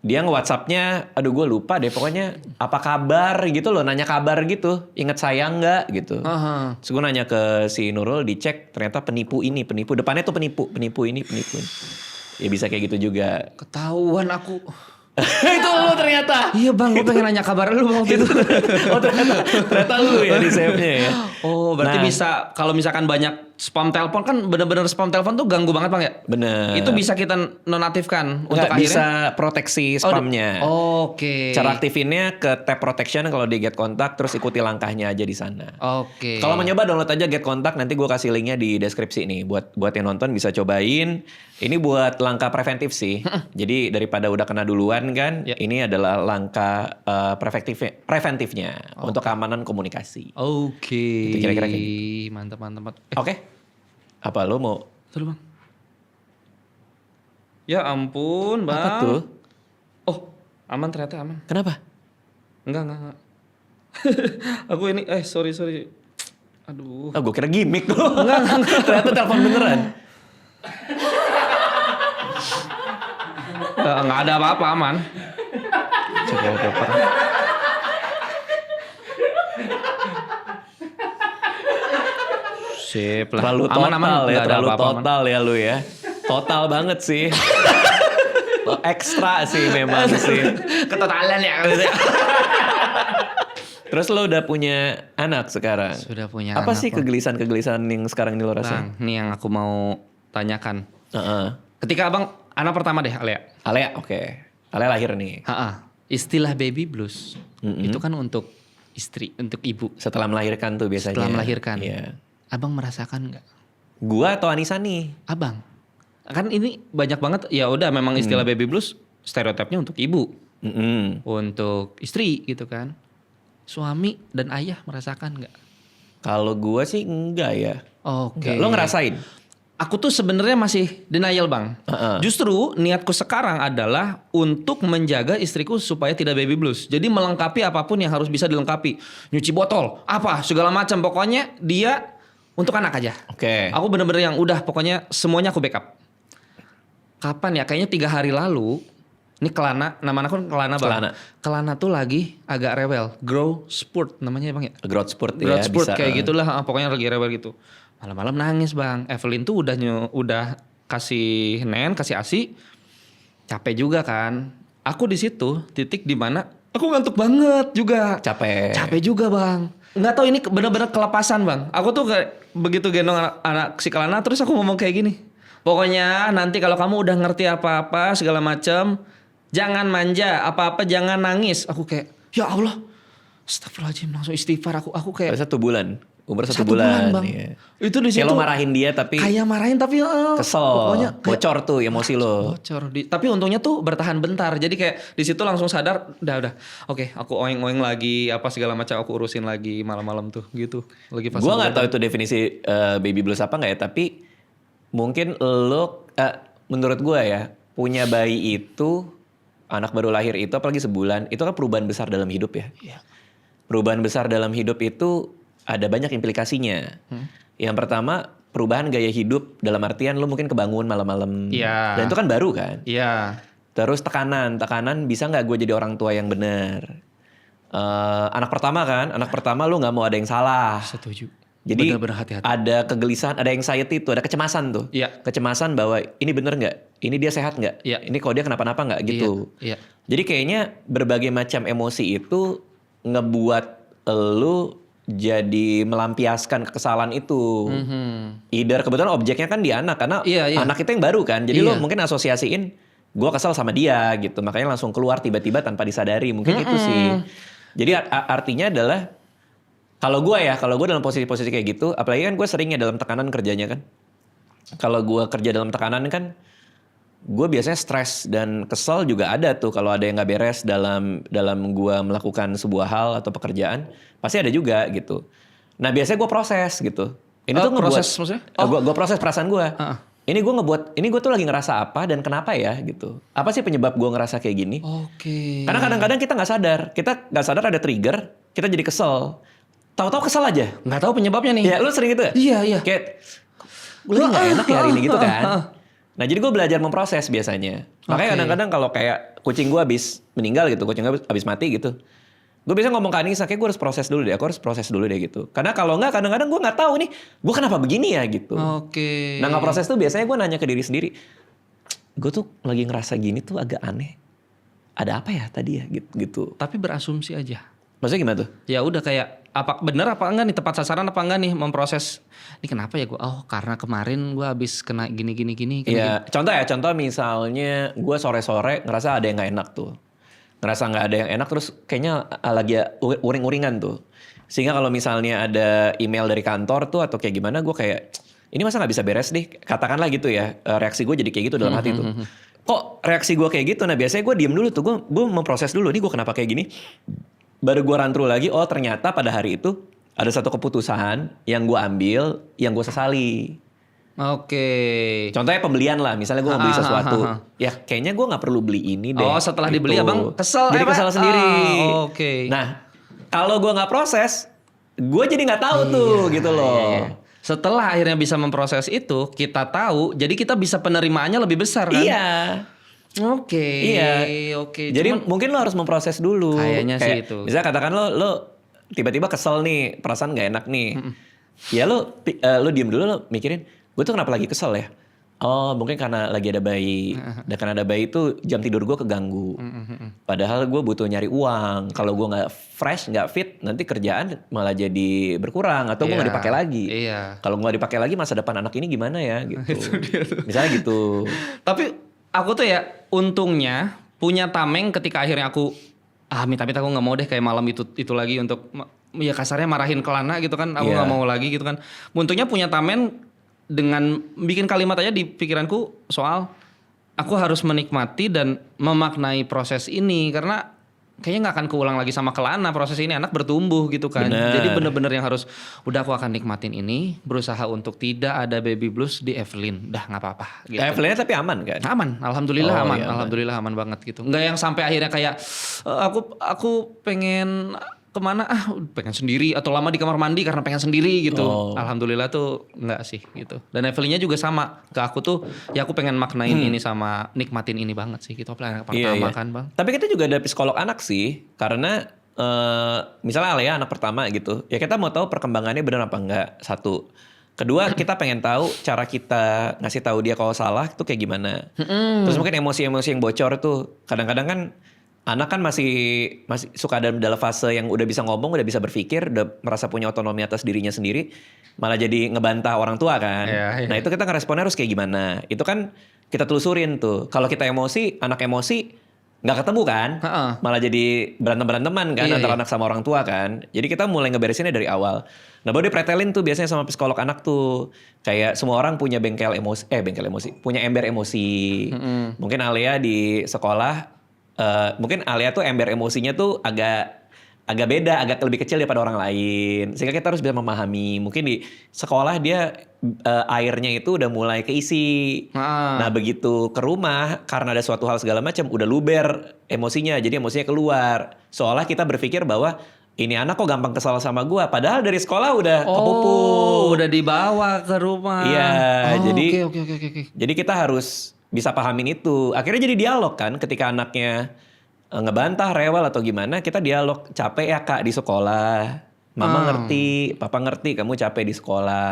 Dia nge-WhatsApp-nya, aduh gue lupa deh, pokoknya apa kabar gitu loh, nanya kabar gitu, inget saya nggak gitu. Terus gue nanya ke si Nurul, dicek ternyata penipu, depannya tuh penipu ini. Ya bisa kayak gitu juga. Ketahuan aku. Itu lu ternyata. Iya bang, gue pengen nanya kabar lu waktu itu. Oh ternyata lu ya di save-nya ya. Oh berarti bisa, kalau misalkan banyak spam telepon kan bener-bener spam telepon tuh ganggu banget bang ya? Bener. Itu bisa kita nonaktifkan untuk Nggak, akhirnya? bisa proteksi spamnya. Oke. Cara aktifinnya ke tab protection kalau di get contact, terus ikuti langkahnya aja di sana. Oke. Kalau mau nyoba download aja get contact, nanti gue kasih linknya di deskripsi nih. Buat yang nonton bisa cobain. Ini buat langkah preventif sih. Jadi daripada udah kena duluan kan, ini adalah langkah preventifnya untuk keamanan komunikasi. Oke. Itu kira-kira kayak gitu. Mantap. Oke. Apa lo mau? Tuh bang. Ya ampun bang. Apa tuh? Oh aman, ternyata aman. Kenapa? Enggak. Aku ini, sorry. Aduh. Gue kira gimmick loh. Enggak. Ternyata telepon beneran. Enggak ada apa-apa, aman. Coba wallpaper. Sip lah. Terlalu total aman, ya, terlalu apa-apa, total ya lu ya. Total banget sih. Ekstra sih memang sih. Ketotalan ya. Terus lo udah punya anak sekarang? Sudah punya Apa anak, sih Bang. kegelisahan yang sekarang ini lo rasain? Bang, ini yang aku mau tanyakan. Heeh. Ketika abang anak pertama deh, Alea. Alea, oke. Alea lahir nih. Istilah baby blues itu kan untuk istri, untuk ibu. Setelah melahirkan tuh biasanya. Setelah melahirkan. Iya. Abang merasakan nggak? Gua atau Anissa nih? Abang. Kan ini banyak banget, ya udah memang istilah baby blues stereotipnya untuk ibu. Untuk istri gitu kan. Suami dan ayah merasakan nggak? Kalau gua sih enggak ya. Oke. Lo ngerasain? Aku tuh sebenarnya masih denial bang. Justru niatku sekarang adalah untuk menjaga istriku supaya tidak baby blues. Jadi melengkapi apapun yang harus bisa dilengkapi. Nyuci botol, apa segala macam. Pokoknya dia untuk anak aja. Oke. Aku bener-bener yang udah pokoknya semuanya aku backup. Kapan ya? Kayaknya 3 hari lalu. Ini Kelana, nama anakku Kelana bang. Kelana tuh lagi agak rewel. Grow spurt namanya bang ya? Growth spurt ya. Growth spurt bisa, kayak gitulah. Pokoknya lagi rewel gitu. Malam-malam nangis bang. Evelyn tuh udah kasih kasih ASI. Capek juga kan. Aku di situ titik di mana aku ngantuk banget juga. Capek juga bang. Nggak tahu ini benar-benar kelepasan bang. Aku tuh kayak begitu gendong anak si Kelana terus aku ngomong kayak gini. Pokoknya nanti kalau kamu udah ngerti apa-apa segala macam, jangan manja, apa-apa jangan nangis. Aku kayak ya Allah, astagfirullahaladzim, langsung istighfar. Aku kayak 1 bulan Umur 1 1 bulan. Bang. Iya. Itu di situ Kayak lo marahin dia tapi kayak marahin tapi kesel, pokoknya kayak bocor tuh emosi lo. bocor. Tapi untungnya tuh bertahan bentar. Jadi kayak di situ langsung sadar, udah. Oke, aku oeng-oeng lagi, apa segala macam aku urusin lagi malam-malam tuh gitu. Lagi pas Gue nggak tahu itu definisi baby blues apa nggak ya, tapi mungkin lo menurut gue ya punya bayi itu, anak baru lahir itu apalagi sebulan, itu kan perubahan besar dalam hidup ya. Iya. Perubahan besar dalam hidup itu ada banyak implikasinya. Yang pertama, perubahan gaya hidup dalam artian lo mungkin kebangun malam-malam. Iya. Dan itu kan baru kan. Iya. Terus tekanan bisa nggak gue jadi orang tua yang benar. Anak pertama kan, anak pertama lo nggak mau ada yang salah. Setuju. Jadi Benar-benar hati-hati. ada kegelisahan, ada anxiety tuh, ada kecemasan tuh. Iya. Kecemasan bahwa ini bener nggak? Ini dia sehat nggak? Iya. Ini kalau dia kenapa-napa nggak gitu. Iya. Jadi kayaknya berbagai macam emosi itu ngebuat lu jadi melampiaskan kekesalan itu. Either kebetulan objeknya kan di anak karena Iya. anak itu yang baru kan. Jadi Iya. lu mungkin asosiasiin gue kesel sama dia gitu. Makanya langsung keluar tiba-tiba tanpa disadari. Mungkin itu sih. Jadi artinya adalah kalau gue dalam posisi-posisi kayak gitu, apalagi kan gue seringnya dalam tekanan kerjanya kan. Kalau gue kerja dalam tekanan kan, gue biasanya stres dan kesel juga ada tuh kalau ada yang nggak beres dalam gue melakukan sebuah hal atau pekerjaan, pasti ada juga gitu. Nah biasanya gue proses gitu. Ini tuh proses maksudnya? Gue proses perasaan gue. Ini gue tuh lagi ngerasa apa dan kenapa ya gitu. Apa sih penyebab gue ngerasa kayak gini? Oke. Karena kadang-kadang kita nggak sadar ada trigger, kita jadi kesel. Tahu-tahu kesel aja. Nggak tahu penyebabnya nih. Ya lu sering gitu ya? Iya. Kayak gue nggak enak ya hari ini gitu kan. Nah jadi gue belajar memproses biasanya. Makanya kadang-kadang kalau kayak kucing gue habis meninggal gitu, kucing gue habis mati gitu. Gue biasanya ngomong ke Anissa, kayak gue harus proses dulu deh, gitu. Karena kalau nggak kadang-kadang gue nggak tahu nih, gue kenapa begini ya gitu. Oke. Nah nggak proses tuh biasanya gue nanya ke diri sendiri. Gue tuh lagi ngerasa gini tuh agak aneh. Ada apa ya tadi ya gitu. Tapi berasumsi aja. Maksudnya gimana tuh? Ya udah kayak apa bener apa enggak nih, tepat sasaran apa enggak nih memproses ini kenapa ya gue, karena kemarin gue habis kena gini. Iya, contoh misalnya gue sore-sore ngerasa ada yang nggak enak tuh. Ngerasa nggak ada yang enak terus kayaknya lagi uring-uringan tuh. Sehingga kalau misalnya ada email dari kantor tuh atau kayak gimana, gue kayak ini masa nggak bisa beres nih, katakanlah gitu ya. Reaksi gue jadi kayak gitu dalam hati tuh. Kok reaksi gue kayak gitu? Nah biasanya gue diem dulu tuh, gue memproses dulu nih gue kenapa kayak gini. Baru gue run through lagi, ternyata pada hari itu ada satu keputusan yang gue ambil, yang gue sesali. Oke. Contohnya pembelian lah, misalnya gue mau beli sesuatu. Ya kayaknya gue gak perlu beli ini deh. Setelah gitu. dibeli abang kesel. Jadi kesel sendiri. Oke. Nah, kalau gue gak proses, gue jadi gak tahu tuh gitu loh. Iya. Setelah akhirnya bisa memproses itu, kita tahu, jadi kita bisa penerimaannya lebih besar kan? Iya. Oke. Iya. Oke. Jadi mungkin lo harus memproses dulu. Kayaknya sih itu. Misalnya katakan lo tiba-tiba kesel nih, perasaan gak enak nih. Ya lo diem dulu, lo mikirin, gue tuh kenapa lagi kesel ya? Mungkin karena lagi ada bayi. Dan karena ada bayi itu jam tidur gue keganggu. Padahal gue butuh nyari uang. Kalau gue gak fresh, gak fit, nanti kerjaan malah jadi berkurang. Atau gue gak dipakai lagi. Iya. Kalau gak dipakai lagi masa depan anak ini gimana ya gitu. Itu dia tuh. Misalnya gitu. Tapi aku tuh ya untungnya punya tameng ketika akhirnya aku minta-minta aku nggak mau deh kayak malam itu lagi untuk ya kasarnya marahin Kelana gitu kan, aku nggak mau lagi gitu kan. Untungnya punya tamen dengan bikin kalimat aja di pikiranku soal aku harus menikmati dan memaknai proses ini karena kayaknya nggak akan keulang lagi sama Kelana proses ini, anak bertumbuh gitu kan. Bener. Jadi bener-bener yang harus udah aku akan nikmatin ini, berusaha untuk tidak ada baby blues di Evelyn, udah nggak apa-apa gitu. Evelyn tapi aman kan? Aman, alhamdulillah aman, iya, alhamdulillah aman banget gitu. Nggak yang sampai akhirnya kayak aku pengen kemana pengen sendiri atau lama di kamar mandi karena pengen sendiri gitu. Alhamdulillah tuh nggak sih gitu. Dan Evelynnya juga sama ke aku tuh ya aku pengen maknain ini sama nikmatin ini banget sih gitu. Apalagi pertama kan bang. Tapi kita juga ada psikolog anak sih karena misalnya Alea anak pertama gitu. Ya kita mau tahu perkembangannya benar apa enggak, satu. Kedua kita pengen tahu cara kita ngasih tahu dia kalau salah itu kayak gimana. Terus mungkin emosi-emosi yang bocor tuh kadang-kadang kan anak kan masih suka dalam fase yang udah bisa ngomong, udah bisa berpikir, udah merasa punya otonomi atas dirinya sendiri, malah jadi ngebantah orang tua kan. Iya. Nah itu kita ngeresponnya harus kayak gimana. Itu kan kita telusurin tuh. Kalau kita emosi, anak emosi, nggak ketemu kan, Heeh. malah jadi berantem-beranteman kan Iya, antara iya. anak sama orang tua kan. Jadi kita mulai ngeberesinnya dari awal. Nah baru dipretelin tuh biasanya sama psikolog anak tuh. Kayak semua orang punya bengkel emosi, punya ember emosi. Mungkin Alia di sekolah, mungkin Alia tuh ember emosinya tuh agak beda, agak lebih kecil daripada orang lain. Sehingga kita harus bisa memahami. Mungkin di sekolah dia airnya itu udah mulai keisi. Nah begitu ke rumah karena ada suatu hal segala macam udah luber emosinya. Jadi emosinya keluar. Seolah kita berpikir bahwa ini anak kok gampang kesal sama gua. Padahal dari sekolah udah kepupuk. udah dibawa ke rumah. Iya, jadi Oke. jadi kita harus bisa pahamin itu. Akhirnya jadi dialog kan ketika anaknya ngebantah, rewel atau gimana, kita dialog. Capek ya kak di sekolah. Mama ngerti, papa ngerti kamu capek di sekolah.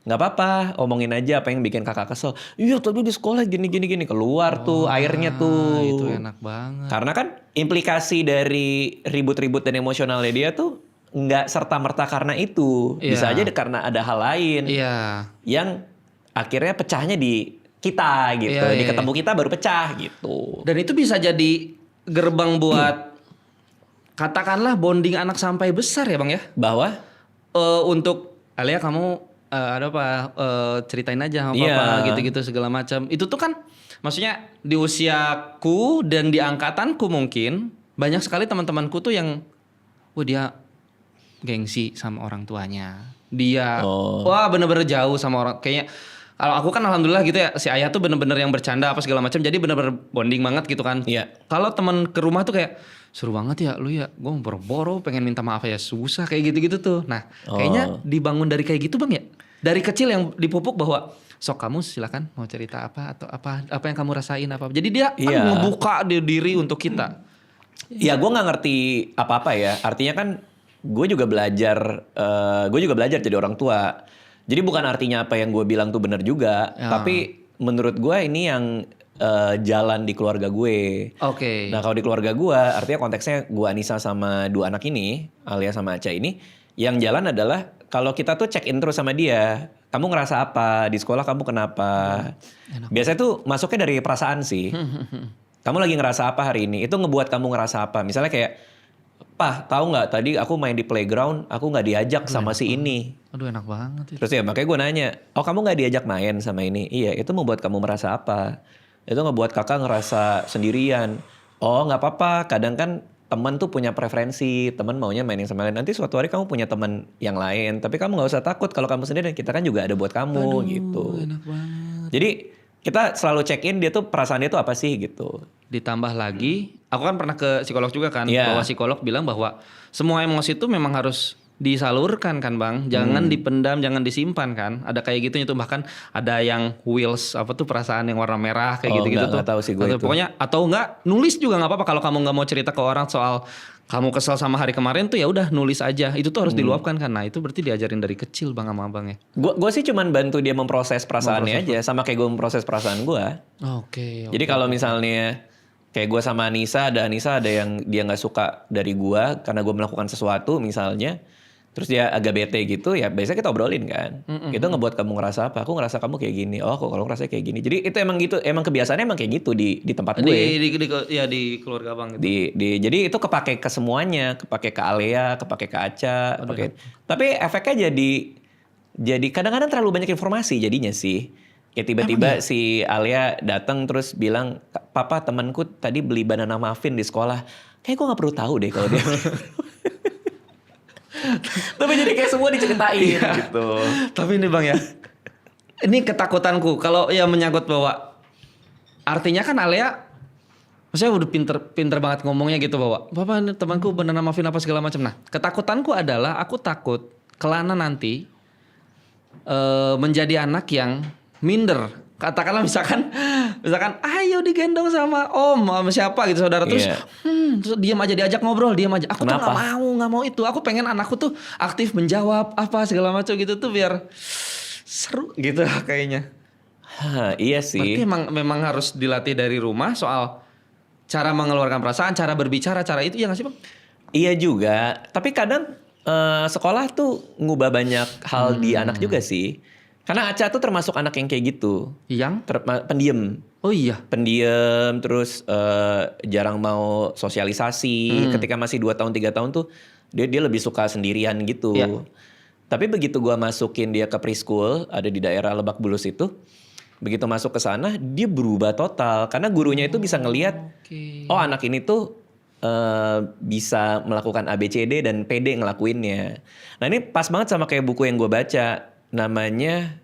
Nggak apa-apa, omongin aja apa yang bikin kakak kesel. Iya tadi di sekolah gini. Keluar tuh airnya tuh. Itu enak banget. Karena kan implikasi dari ribut-ribut dan emosionalnya dia tuh nggak serta-merta karena itu. Bisa aja karena ada hal lain. Iya. Yang akhirnya pecahnya di kita gitu. Iya, Di iya. ketemu kita baru pecah gitu. Dan itu bisa jadi gerbang buat katakanlah bonding anak sampai besar ya Bang ya. Bahwa Untuk Alia kamu ada apa ceritain aja sama Iya. papa gitu-gitu segala macam. Itu tuh kan maksudnya di usiaku dan di angkatanku mungkin banyak sekali teman-temanku tuh yang wah dia gengsi sama orang tuanya. Dia wah bener-bener jauh sama orang kayaknya. Kalau aku kan alhamdulillah gitu ya si ayah tuh bener-bener yang bercanda apa segala macam jadi bener-bener bonding banget gitu kan. Iya. Kalau teman ke rumah tuh kayak seru banget ya lu ya gue boro-boro pengen minta maaf ya susah kayak gitu-gitu tuh. Nah kayaknya dibangun dari kayak gitu Bang ya. Dari kecil yang dipupuk bahwa sok kamu silakan mau cerita apa atau apa yang kamu rasain apa. Jadi dia kan Iya. ngebuka diri untuk kita. ya gue nggak ngerti apa-apa ya. Artinya kan gue juga belajar jadi orang tua. Jadi bukan artinya apa yang gue bilang tuh benar juga. Ya. Tapi menurut gue ini yang jalan di keluarga gue. Oke. Nah kalau di keluarga gue, artinya konteksnya gue Anissa sama dua anak ini, Alia sama Aca ini, yang jalan adalah kalau kita tuh check in terus sama dia, kamu ngerasa apa di sekolah, kamu kenapa? Biasanya tuh masuknya dari perasaan sih. Kamu lagi ngerasa apa hari ini? Itu ngebuat kamu ngerasa apa? Misalnya kayak, Pah, tahu nggak tadi aku main di playground, aku nggak diajak sama si ini. Aduh enak banget itu. Terus ya makanya gue nanya, oh kamu nggak diajak main sama ini? Iya, itu membuat kamu merasa apa? Itu ngebuat kakak ngerasa sendirian. Oh nggak apa-apa, kadang kan teman tuh punya preferensi, teman maunya mainin sama lain. Nanti suatu hari kamu punya teman yang lain, tapi kamu nggak usah takut kalau kamu sendiri. Kita kan juga ada buat kamu gitu. Enak banget. Jadi kita selalu check in dia tuh perasaan dia tuh apa sih gitu. Ditambah lagi, aku kan pernah ke psikolog juga kan, Iya. bahwa psikolog bilang bahwa semua emosi itu memang harus disalurkan kan Bang, jangan dipendam, jangan disimpan kan. Ada kayak gitunya tuh bahkan ada yang wheels apa tuh perasaan yang warna merah kayak Oh, gitu-gitu tuh. nggak tahu sih gue Atau itu. pokoknya atau enggak nulis juga nggak apa-apa kalau kamu nggak mau cerita ke orang soal kamu kesel sama hari kemarin tuh ya udah nulis aja. Itu tuh harus diluapkan kan. Nah, itu berarti diajarin dari kecil Bang sama Abang ya. Gue sih cuman bantu dia memproses perasaannya aja, sama kayak gue memproses perasaan gue. Oke. Jadi kalau misalnya kayak gue sama Anissa ada yang dia nggak suka dari gue karena gue melakukan sesuatu misalnya, terus dia agak bete gitu, ya biasanya kita obrolin kan. Itu ngebuat kamu ngerasa apa? Aku ngerasa kamu kayak gini. Oh, kok kalau ngerasa kayak gini. Jadi itu emang gitu, emang kebiasaannya emang kayak gitu di tempat gue. Di keluarga Abang gitu. Jadi itu kepake ke semuanya, kepake ke Alea, kepake ke Aca, tapi efeknya jadi kadang-kadang terlalu banyak informasi jadinya sih. Kayak tiba-tiba si Alea datang terus bilang, "Papa, temanku tadi beli banana muffin di sekolah." Kayak gue nggak perlu tahu deh kalau dia. Tapi jadi kayak semua diceritain gitu. Tapi ini Bang ya. Ini ketakutanku kalau ya menyangkut bahwa artinya kan Alea maksudnya udah pinter banget ngomongnya gitu bahwa Bapak ini temanku banana muffin apa segala macam. Nah, ketakutanku adalah aku takut kelana nanti menjadi anak yang minder. Katakanlah misalkan ayo digendong sama om sama siapa gitu saudara terus Iya. terus diam aja diajak ngobrol diam aja. Aku Kenapa? tuh nggak mau itu. Aku pengen anakku tuh aktif menjawab apa segala macam gitu tuh biar seru gitu kayaknya. Hah, iya sih. Berarti memang harus dilatih dari rumah soal cara mengeluarkan perasaan, cara berbicara, cara itu ya nggak sih Bang? Iya juga, tapi kadang sekolah tuh ngubah banyak hal di anak juga sih. Karena Aca tuh termasuk anak yang kayak gitu. Yang? Pendiam. Oh iya. Pendiam, terus jarang mau sosialisasi. Ketika masih 2 tahun 3 tahun tuh dia lebih suka sendirian gitu. Iya. Tapi begitu gua masukin dia ke preschool, ada di daerah Lebak Bulus itu, begitu masuk ke sana dia berubah total karena gurunya itu bisa ngelihat oh anak ini tuh bisa melakukan ABCD dan PD ngelakuinnya. Nah ini pas banget sama kayak buku yang gue baca, namanya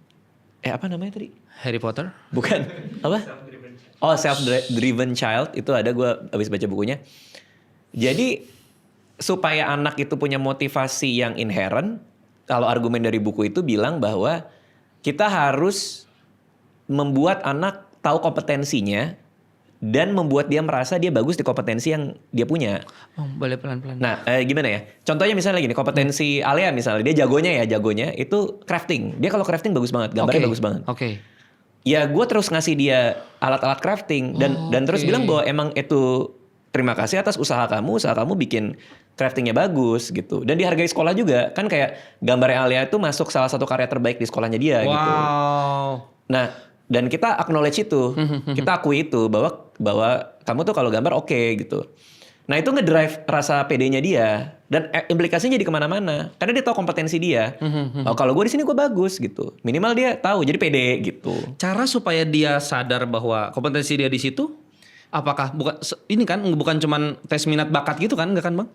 apa namanya tadi? Harry Potter? Bukan. Apa? Oh, Self-Driven Child. Itu ada, gue habis baca bukunya. Jadi supaya anak itu punya motivasi yang inherent, kalau argumen dari buku itu bilang bahwa kita harus membuat anak tahu kompetensinya dan membuat dia merasa dia bagus di kompetensi yang dia punya. Oh, boleh pelan-pelan. Nah, gimana ya? Contohnya misalnya gini, kompetensi Alea misalnya, dia jagonya itu crafting. Dia kalau crafting bagus banget, gambarnya bagus banget. Oke. Ya gue terus ngasih dia alat-alat crafting dan terus bilang bahwa emang itu terima kasih atas usaha kamu bikin craftingnya bagus gitu. Dan dihargai sekolah juga. Kan kayak gambarnya Alea itu masuk salah satu karya terbaik di sekolahnya dia gitu. Nah, dan kita acknowledge itu, kita akui itu bahwa kamu tuh kalau gambar oke gitu. Nah itu ngedrive rasa PD-nya dia dan implikasinya jadi kemana-mana karena dia tahu kompetensi dia. Oh kalau gue di sini gue bagus gitu, minimal dia tahu jadi PD gitu. Cara supaya dia sadar bahwa kompetensi dia di situ, apakah bukan cuman tes minat bakat gitu kan, enggak kan bang?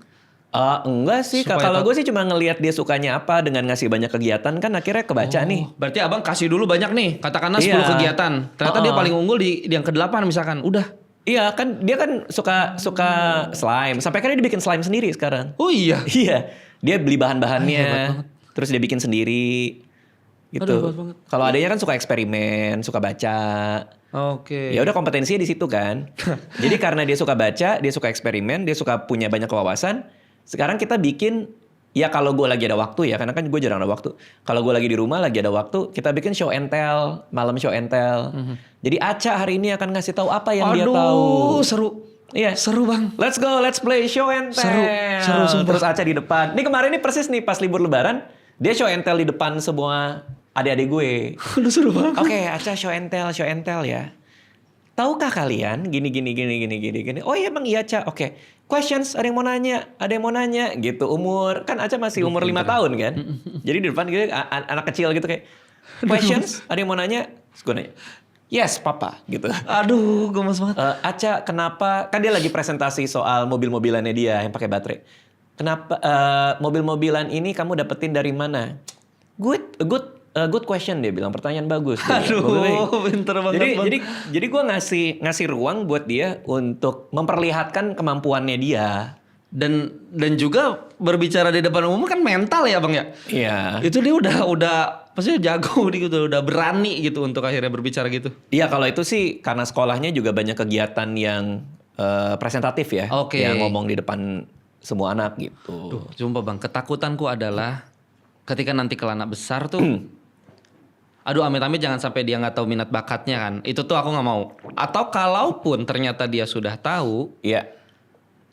Enggak sih, kalau gue sih cuma ngelihat dia sukanya apa dengan ngasih banyak kegiatan kan akhirnya kebaca nih. Berarti abang kasih dulu banyak nih, katakanlah 10 kegiatan. Ternyata dia paling unggul di yang ke-8 misalkan, udah. Iya kan dia kan suka slime, sampai kan dia bikin slime sendiri sekarang. Oh iya? Iya, dia beli bahan-bahannya, terus dia bikin sendiri gitu. Kalau adanya kan suka eksperimen, suka baca. Oke. Ya udah kompetensinya di situ kan. Jadi karena dia suka baca, dia suka eksperimen, dia suka punya banyak wawasan. Sekarang kita bikin, ya kalau gue lagi ada waktu ya, karena kan gue jarang ada waktu. Kalau gue lagi di rumah, lagi ada waktu, kita bikin show and tell, malam show and tell. Jadi Aca hari ini akan ngasih tahu apa yang dia tahu. Seru. Iya. Seru bang. Let's go, let's play show and tell. Seru. Terus Aca di depan. Ini kemarin nih persis nih pas libur lebaran, dia show and tell di depan semua adik-adik gue. Aduh seru banget. Oke, Aca show and tell ya. Tahukah kalian gini. Oh iya emang iya Aca. Oke. Questions, ada yang mau nanya gitu. Umur, kan Aca masih umur 5 tahun kan. Jadi di depan gitu anak kecil gitu kayak questions, ada yang mau nanya? Terus gue nanya, yes papa gitu. Aduh gemes banget. Aca kenapa, kan dia lagi presentasi soal mobil-mobilannya dia yang pakai baterai. Kenapa mobil-mobilan ini kamu dapetin dari mana? Good question dia bilang, pertanyaan bagus. Aduh, pinter banget. Jadi gue ngasih ruang buat dia untuk memperlihatkan kemampuannya dia. Dan juga berbicara di depan umum kan mental ya bang ya. Iya. Itu dia udah pasti jago gitu, udah berani gitu untuk akhirnya berbicara gitu. Iya kalau itu sih karena sekolahnya juga banyak kegiatan yang presentatif ya. Yang ngomong di depan semua anak gitu. Duh, sumpah bang, ketakutanku adalah ketika nanti kelana besar tuh. Aduh amit-amit jangan sampai dia nggak tahu minat bakatnya kan. Itu tuh aku nggak mau. Atau kalaupun ternyata dia sudah tahu. Iya.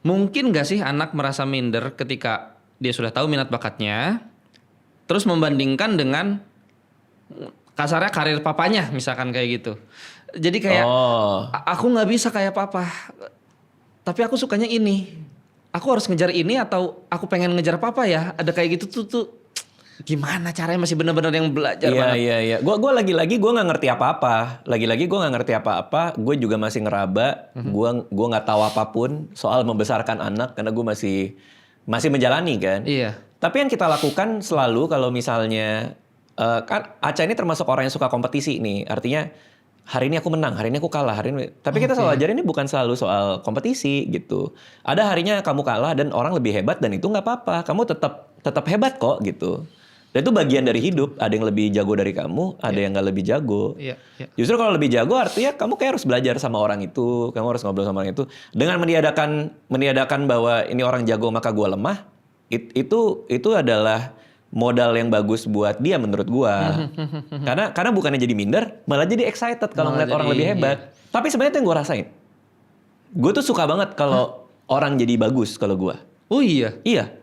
Mungkin nggak sih anak merasa minder ketika dia sudah tahu minat bakatnya. Terus membandingkan dengan kasarnya karir papanya misalkan kayak gitu. Jadi kayak aku nggak bisa kayak papa. Tapi aku sukanya ini. Aku harus ngejar ini atau aku pengen ngejar papa ya. Ada kayak gitu tuh. Gimana caranya masih benar-benar yang belajar banget. Iya. Gue lagi-lagi gue nggak ngerti apa-apa. Gue juga masih ngeraba. Gue nggak tahu apapun soal membesarkan anak karena gue masih menjalani kan. Iya. Tapi yang kita lakukan selalu kalau misalnya kan Aca ini termasuk orang yang suka kompetisi nih. Artinya hari ini aku menang, hari ini aku kalah, Tapi kita selalu ajarin ini bukan selalu soal kompetisi gitu. Ada harinya kamu kalah dan orang lebih hebat dan itu nggak apa-apa. Kamu tetap hebat kok gitu. Dan itu bagian dari hidup. Ada yang lebih jago dari kamu, ada yang nggak lebih jago. Justru kalau lebih jago artinya kamu kayak harus belajar sama orang itu, kamu harus ngobrol sama orang itu. Dengan meniadakan bahwa ini orang jago maka gue lemah, itu adalah modal yang bagus buat dia menurut gue. Karena bukannya jadi minder, malah jadi excited kalau ngeliat orang lebih hebat. Tapi sebenarnya itu yang gue rasain. Gue tuh suka banget kalau orang jadi bagus kalau gue. Oh iya? Iya.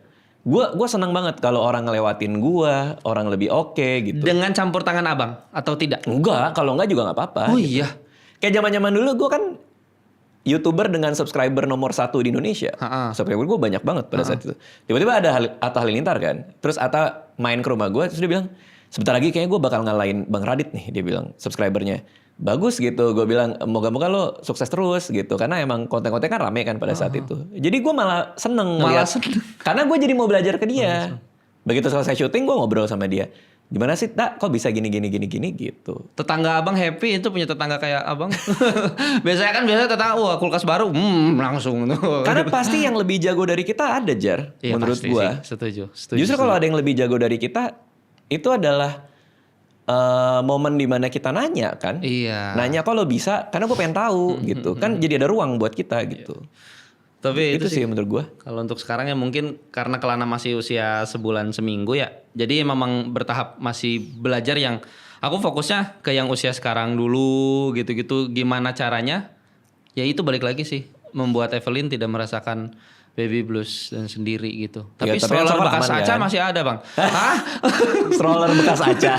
Gue senang banget kalau orang ngelewatin gue, orang lebih oke gitu. Dengan campur tangan abang atau tidak? Enggak, kalau enggak juga nggak apa-apa. Oh gitu. iya. Kayak zaman-zaman dulu gue kan YouTuber dengan subscriber nomor 1 di Indonesia. Subscriber gue banyak banget pada saat itu. Tiba-tiba ada Atta Halilintar kan. Terus Atta main ke rumah gue, terus dia bilang, sebentar lagi kayaknya gue bakal ngalahin Bang Radit nih, dia bilang, subscribernya. Bagus gitu, gue bilang moga-moga lo sukses terus gitu. Karena emang konten-konten kan rame kan pada saat itu. Jadi gue malah seneng ngeliat. Karena gue jadi mau belajar ke dia. Begitu selesai syuting gue ngobrol sama dia. Gimana sih, Tak? Kok bisa gini gitu. Tetangga abang happy itu punya tetangga kayak abang. biasanya tetangga, wah kulkas baru, langsung tuh. Karena pasti yang lebih jago dari kita ada, Jar. Iya, menurut gue. Setuju. Justru kalau ada yang lebih jago dari kita, itu adalah momen dimana kita nanya kan. Iya. Nanya kok lo bisa, karena gue pengen tahu gitu. Kan jadi ada ruang buat kita gitu. Tapi itu sih menurut gue. Kalau untuk sekarang ya mungkin karena Kelana masih usia sebulan seminggu ya. Jadi memang bertahap masih belajar yang aku fokusnya ke yang usia sekarang dulu gitu-gitu. Gimana caranya? Ya itu balik lagi sih. Membuat Evelyn tidak merasakan baby blues dan sendiri gitu. Tapi stroller bekas Aca kan? Masih ada bang. Hah? Stroller bekas Aca.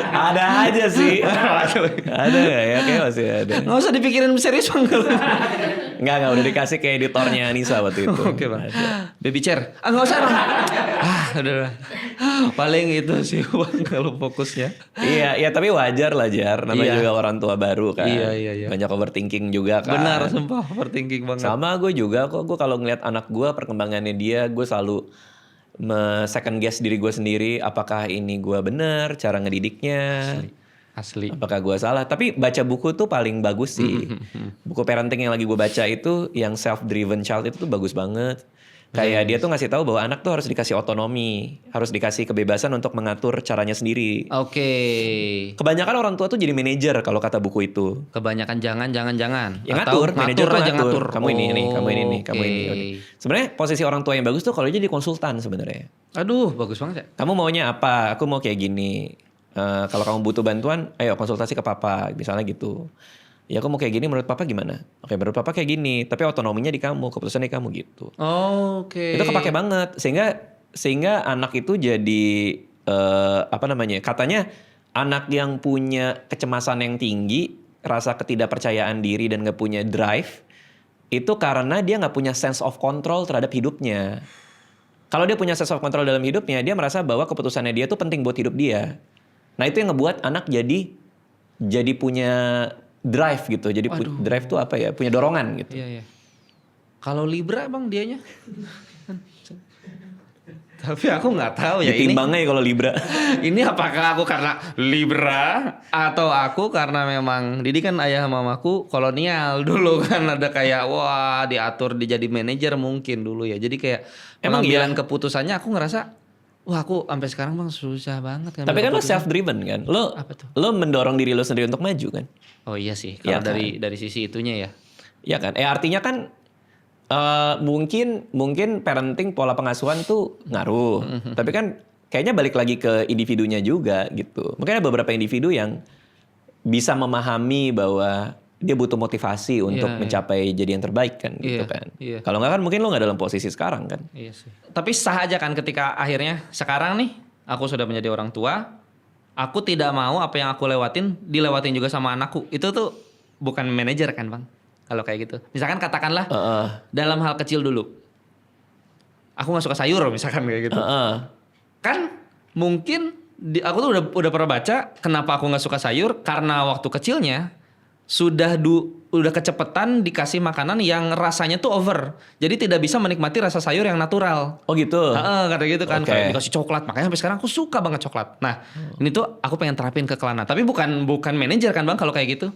Ada aja sih. Ada gak ya? Kayak masih ada. Nggak usah dipikirin serius bang. Enggak, udah dikasih kayak editornya Anissa waktu itu. Oke bang. Baby chair. Nggak usah bang. Udah. Paling itu sih bang kalau fokusnya. Iya tapi wajar lah Jar. Namanya juga orang tua baru kan. Iya. Banyak overthinking juga kan. Benar, sumpah overthinking banget. Sama gue juga kok. Gue kalau ngeliat anak gue, perkembangannya dia, gue selalu second guess diri gue sendiri. Apakah ini gue bener cara ngedidiknya? Asli. Apakah gue salah? Tapi baca buku tuh paling bagus sih. Buku parenting yang lagi gue baca itu, yang self-driven child itu tuh bagus banget. Kayak dia tuh ngasih tahu bahwa anak tuh harus dikasih otonomi, harus dikasih kebebasan untuk mengatur caranya sendiri. Oke. Kebanyakan orang tua tuh jadi manajer kalau kata buku itu. Kebanyakan jangan. Ya ngatur, manajer tuh ngatur. Kamu ini nih, kamu ini. Sebenarnya posisi orang tua yang bagus tuh kalau jadi konsultan sebenarnya. Aduh, bagus banget ya. Kamu maunya apa? Aku mau kayak gini. Kalau kamu butuh bantuan, ayo konsultasi ke papa, misalnya gitu. Ya aku mau kayak gini, menurut papa gimana? Oke, menurut papa kayak gini, tapi otonominya di kamu, keputusannya di kamu gitu. Oke. Itu kepake banget, sehingga anak itu jadi katanya anak yang punya kecemasan yang tinggi, rasa ketidakpercayaan diri dan nggak punya drive, itu karena dia nggak punya sense of control terhadap hidupnya. Kalau dia punya sense of control dalam hidupnya, dia merasa bahwa keputusannya dia tuh penting buat hidup dia. Nah itu yang ngebuat anak jadi punya drive gitu. Jadi drive tuh apa ya? Punya dorongan gitu. Iya. Kalau Libra bang dianya? Tapi aku nggak tahu ya ditimbangnya ini. Kalau Libra. Ini apakah aku karena Libra atau aku karena memang Didi kan ayah mamaku kolonial dulu kan, ada kayak wah diatur dijadi manajer mungkin dulu ya. Jadi kayak pengambilan keputusannya aku ngerasa wah aku sampai sekarang bang susah banget. Tapi kan lo self driven kan. Lo mendorong diri lo sendiri untuk maju kan. Oh iya sih. Kalau dari sisi itunya ya. Iya kan. Artinya kan mungkin parenting pola pengasuhan tuh ngaruh. Tapi kan kayaknya balik lagi ke individunya juga gitu. Mungkin ada beberapa individu yang bisa memahami bahwa dia butuh motivasi untuk mencapai jadi yang terbaik kan gitu kan. Kalau nggak kan mungkin lo nggak dalam posisi sekarang kan. Iya sih. Tapi sah aja kan ketika akhirnya sekarang nih aku sudah menjadi orang tua. Aku tidak mau apa yang aku dilewatin juga sama anakku. Itu tuh bukan manajer kan bang. Kalau kayak gitu. Misalkan katakanlah dalam hal kecil dulu. Aku gak suka sayur misalkan kayak gitu. Kan mungkin aku tuh udah pernah baca kenapa aku gak suka sayur. Karena waktu kecilnya udah kecepetan dikasih makanan yang rasanya tuh over. Jadi tidak bisa menikmati rasa sayur yang natural. Oh gitu? Kata gitu kan. Kayak dikasih coklat. Makanya sampai sekarang aku suka banget coklat. Nah ini tuh aku pengen terapin ke Kelana. Tapi bukan manajer kan bang kalau kayak gitu?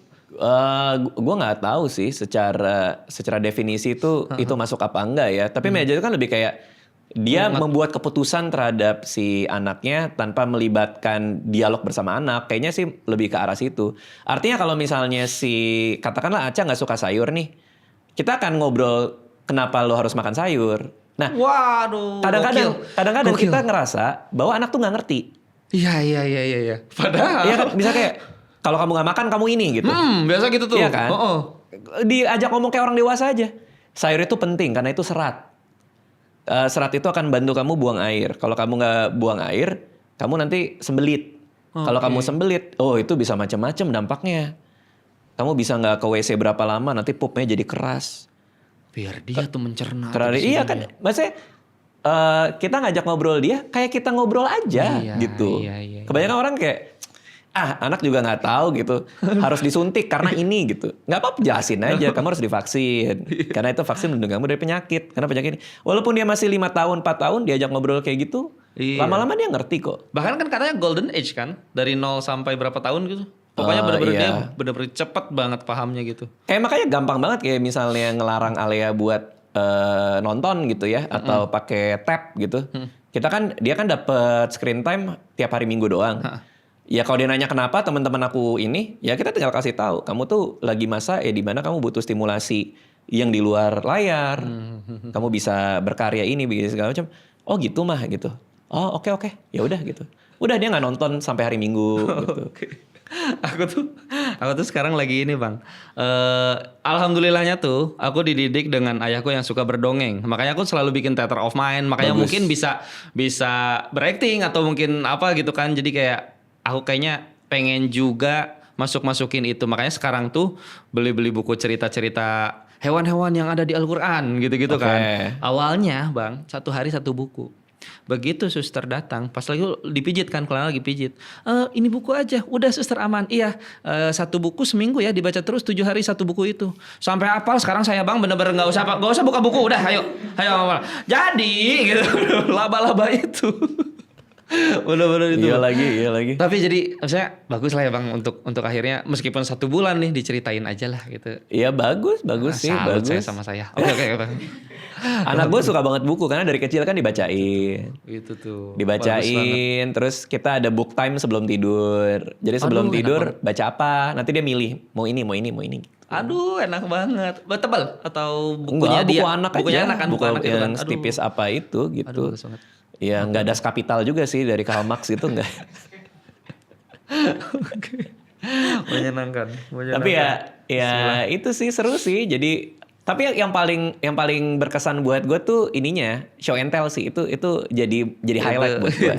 Gue nggak tahu sih secara definisi itu masuk apa enggak ya. Tapi manajer itu kan lebih kayak dia membuat keputusan terhadap si anaknya tanpa melibatkan dialog bersama anak. Kayaknya sih lebih ke arah situ. Artinya kalau misalnya katakanlah Aca nggak suka sayur nih, kita akan ngobrol kenapa lo harus makan sayur. Nah, waduh. Kadang-kadang kita ngerasa bahwa anak tuh nggak ngerti. Iya. Padahal. Iya kan, bisa kayak kalau kamu nggak makan kamu ini gitu. Biasa gitu tuh. Iya kan? Diajak ngomong kayak orang dewasa aja. Sayur itu penting karena itu serat. serat itu akan bantu kamu buang air. Kalau kamu nggak buang air, kamu nanti sembelit. Kalau kamu sembelit, itu bisa macam-macam dampaknya. Kamu bisa nggak ke WC berapa lama, nanti pupnya jadi keras. Biar dia tuh mencerna. Iya kan, maksudnya kita ngajak ngobrol dia, kayak kita ngobrol aja gitu. Iya. Kebanyakan orang kayak, anak juga nggak tahu gitu, harus disuntik karena ini gitu. Nggak apa-apa, jelasin aja, kamu harus divaksin. Karena itu vaksin melindungi kamu dari penyakit. Karena penyakit ini, walaupun dia masih 5 tahun, 4 tahun, diajak ngobrol kayak gitu, lama-lama dia ngerti kok. Bahkan kan katanya golden age kan, dari 0 sampai berapa tahun gitu. Pokoknya bener-bener dia bener-bener cepet banget pahamnya gitu. Kayak makanya gampang banget kayak misalnya ngelarang Alea buat nonton gitu ya, atau pakai tab gitu. Kita kan, dia kan dapet screen time tiap hari Minggu doang. Ya kalau dia nanya kenapa teman-teman aku ini, ya kita tinggal kasih tahu, kamu tuh lagi masa di mana kamu butuh stimulasi yang di luar layar. Kamu bisa berkarya ini, bisa segala macam. Oh gitu mah gitu. Oh oke. Ya udah gitu. Udah dia nggak nonton sampai hari Minggu gitu. Aku tuh sekarang lagi ini bang. Alhamdulillahnya tuh aku dididik dengan ayahku yang suka berdongeng. Makanya aku selalu bikin theater of mind. Makanya mungkin bisa berakting atau mungkin apa gitu kan. Jadi kayak aku kayaknya pengen juga masukin itu. Makanya sekarang tuh beli buku cerita-cerita hewan-hewan yang ada di Al-Quran gitu-gitu kan. Awalnya bang, 1 hari 1 buku. Begitu suster datang, pas lagi dipijit kan, Kelana lagi pijit. Ini buku aja, udah suster aman. Iya, 1 buku seminggu ya, dibaca terus 7 hari 1 buku itu. Sampai hafal sekarang saya bang, bener-bener nggak usah buka buku, udah ayo. Jadi gitu, laba-laba itu. Bener-bener itu. Iya lagi. Tapi jadi maksudnya bagus lah ya bang untuk akhirnya meskipun 1 bulan nih diceritain aja lah gitu. Iya bagus sih, bagus. Saya sama saya. Oke. Anak gue suka banget buku karena dari kecil kan dibacain. Itu tuh. Dibacain, terus kita ada book time sebelum tidur. Jadi sebelum tidur baca apa, nanti dia milih mau ini. Aduh enak banget. Tebal atau bukunya buku dia? Anak bukunya aja. anak kan, buku anak yang tipis apa itu gitu. Aduh bagus banget. Ya nggak das kapital juga sih dari Karl Marx itu nggak. Menyenangkan. Tapi ya itu sih seru sih. Jadi tapi yang paling berkesan buat gue tuh ininya show and tell sih, itu jadi highlight buat gue.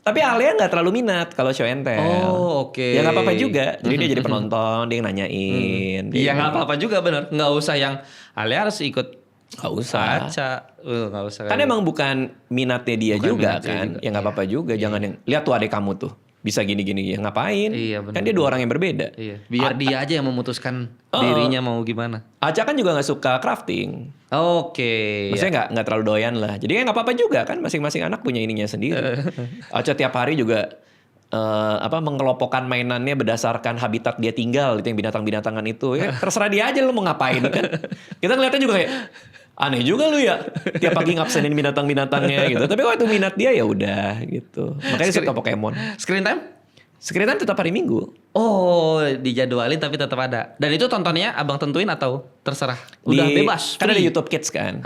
Tapi Alia nggak terlalu minat kalau show and tell. Oh oke. Ya nggak apa-apa juga. Jadi dia jadi penonton, dia nanyain. Iya nggak apa-apa juga bener. Nggak usah yang Alia harus ikut. Gak usah. Baca. Nggak usah. Kan emang bukan minatnya dia juga kan. Ya nggak apa-apa juga. Jangan yang lihat tuh adik kamu tuh bisa gini-gini, ya ngapain? Iya, bener. Kan dia 2 orang yang berbeda. Iya. Biar dia aja yang memutuskan dirinya mau gimana. Aca kan juga nggak suka crafting. Oke. Maksudnya nggak terlalu doyan lah. Jadi ya nggak apa-apa juga kan, masing-masing anak punya ininya sendiri. Aca tiap hari juga mengelompokkan mainannya berdasarkan habitat dia tinggal, itu yang binatang-binatangan itu. Ya terserah dia aja lu mau ngapain kan. Kita ngeliatnya juga kayak aneh juga lu ya, tiap pagi ngabsenin binatang-binatangnya gitu. Tapi kalau itu minat dia ya udah gitu. Makanya dia suka Pokemon. Screen time? Screen time tetap hari Minggu. Oh, dijadwalin tapi tetap ada. Dan itu tontonnya abang tentuin atau terserah? Udah bebas. Kan ada YouTube Kids kan.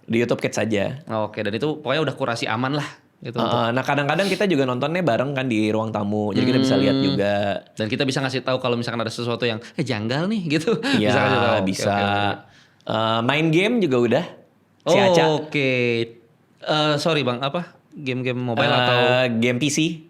Di YouTube Kids saja. Oke, dan itu pokoknya udah kurasi aman lah. Gitu nah kadang-kadang kita juga nontonnya bareng kan di ruang tamu. Jadi kita bisa lihat juga. Dan kita bisa ngasih tahu kalau misalkan ada sesuatu yang janggal nih gitu. Iya bisa. Main game juga udah. Si Aca. Oke. Sorry bang, apa? Game-game mobile atau? Game PC.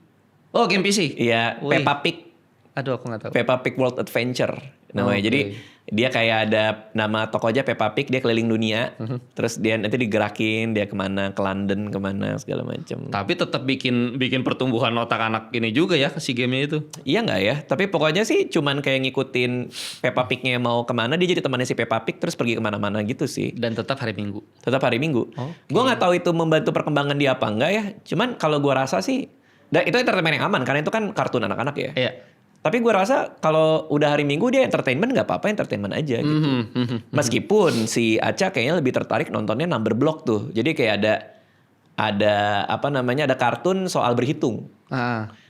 Oh game PC? Iya, Peppa Pig. Aduh aku gak tahu. Peppa Pig World Adventure namanya. Jadi dia kayak ada nama tokonya Peppa Pig, dia keliling dunia. Terus dia nanti digerakin, dia kemana, ke London, kemana segala macam. Tapi tetap bikin pertumbuhan otak anak ini juga ya si gamenya itu. Iya nggak ya? Tapi pokoknya sih cuman kayak ngikutin Peppa Pignya mau kemana, dia jadi temannya si Peppa Pig terus pergi kemana-mana gitu sih. Dan tetap hari Minggu. Tetap hari Minggu. Gue nggak tahu itu membantu perkembangan dia apa enggak ya. Cuman kalau gue rasa sih, itu entertainment yang aman karena itu kan kartun anak-anak ya. Iya. Tapi gue rasa kalau udah hari Minggu dia entertainment nggak apa-apa, entertainment aja gitu. Meskipun si Aca kayaknya lebih tertarik nontonnya number block tuh. Jadi kayak ada ada kartun soal berhitung.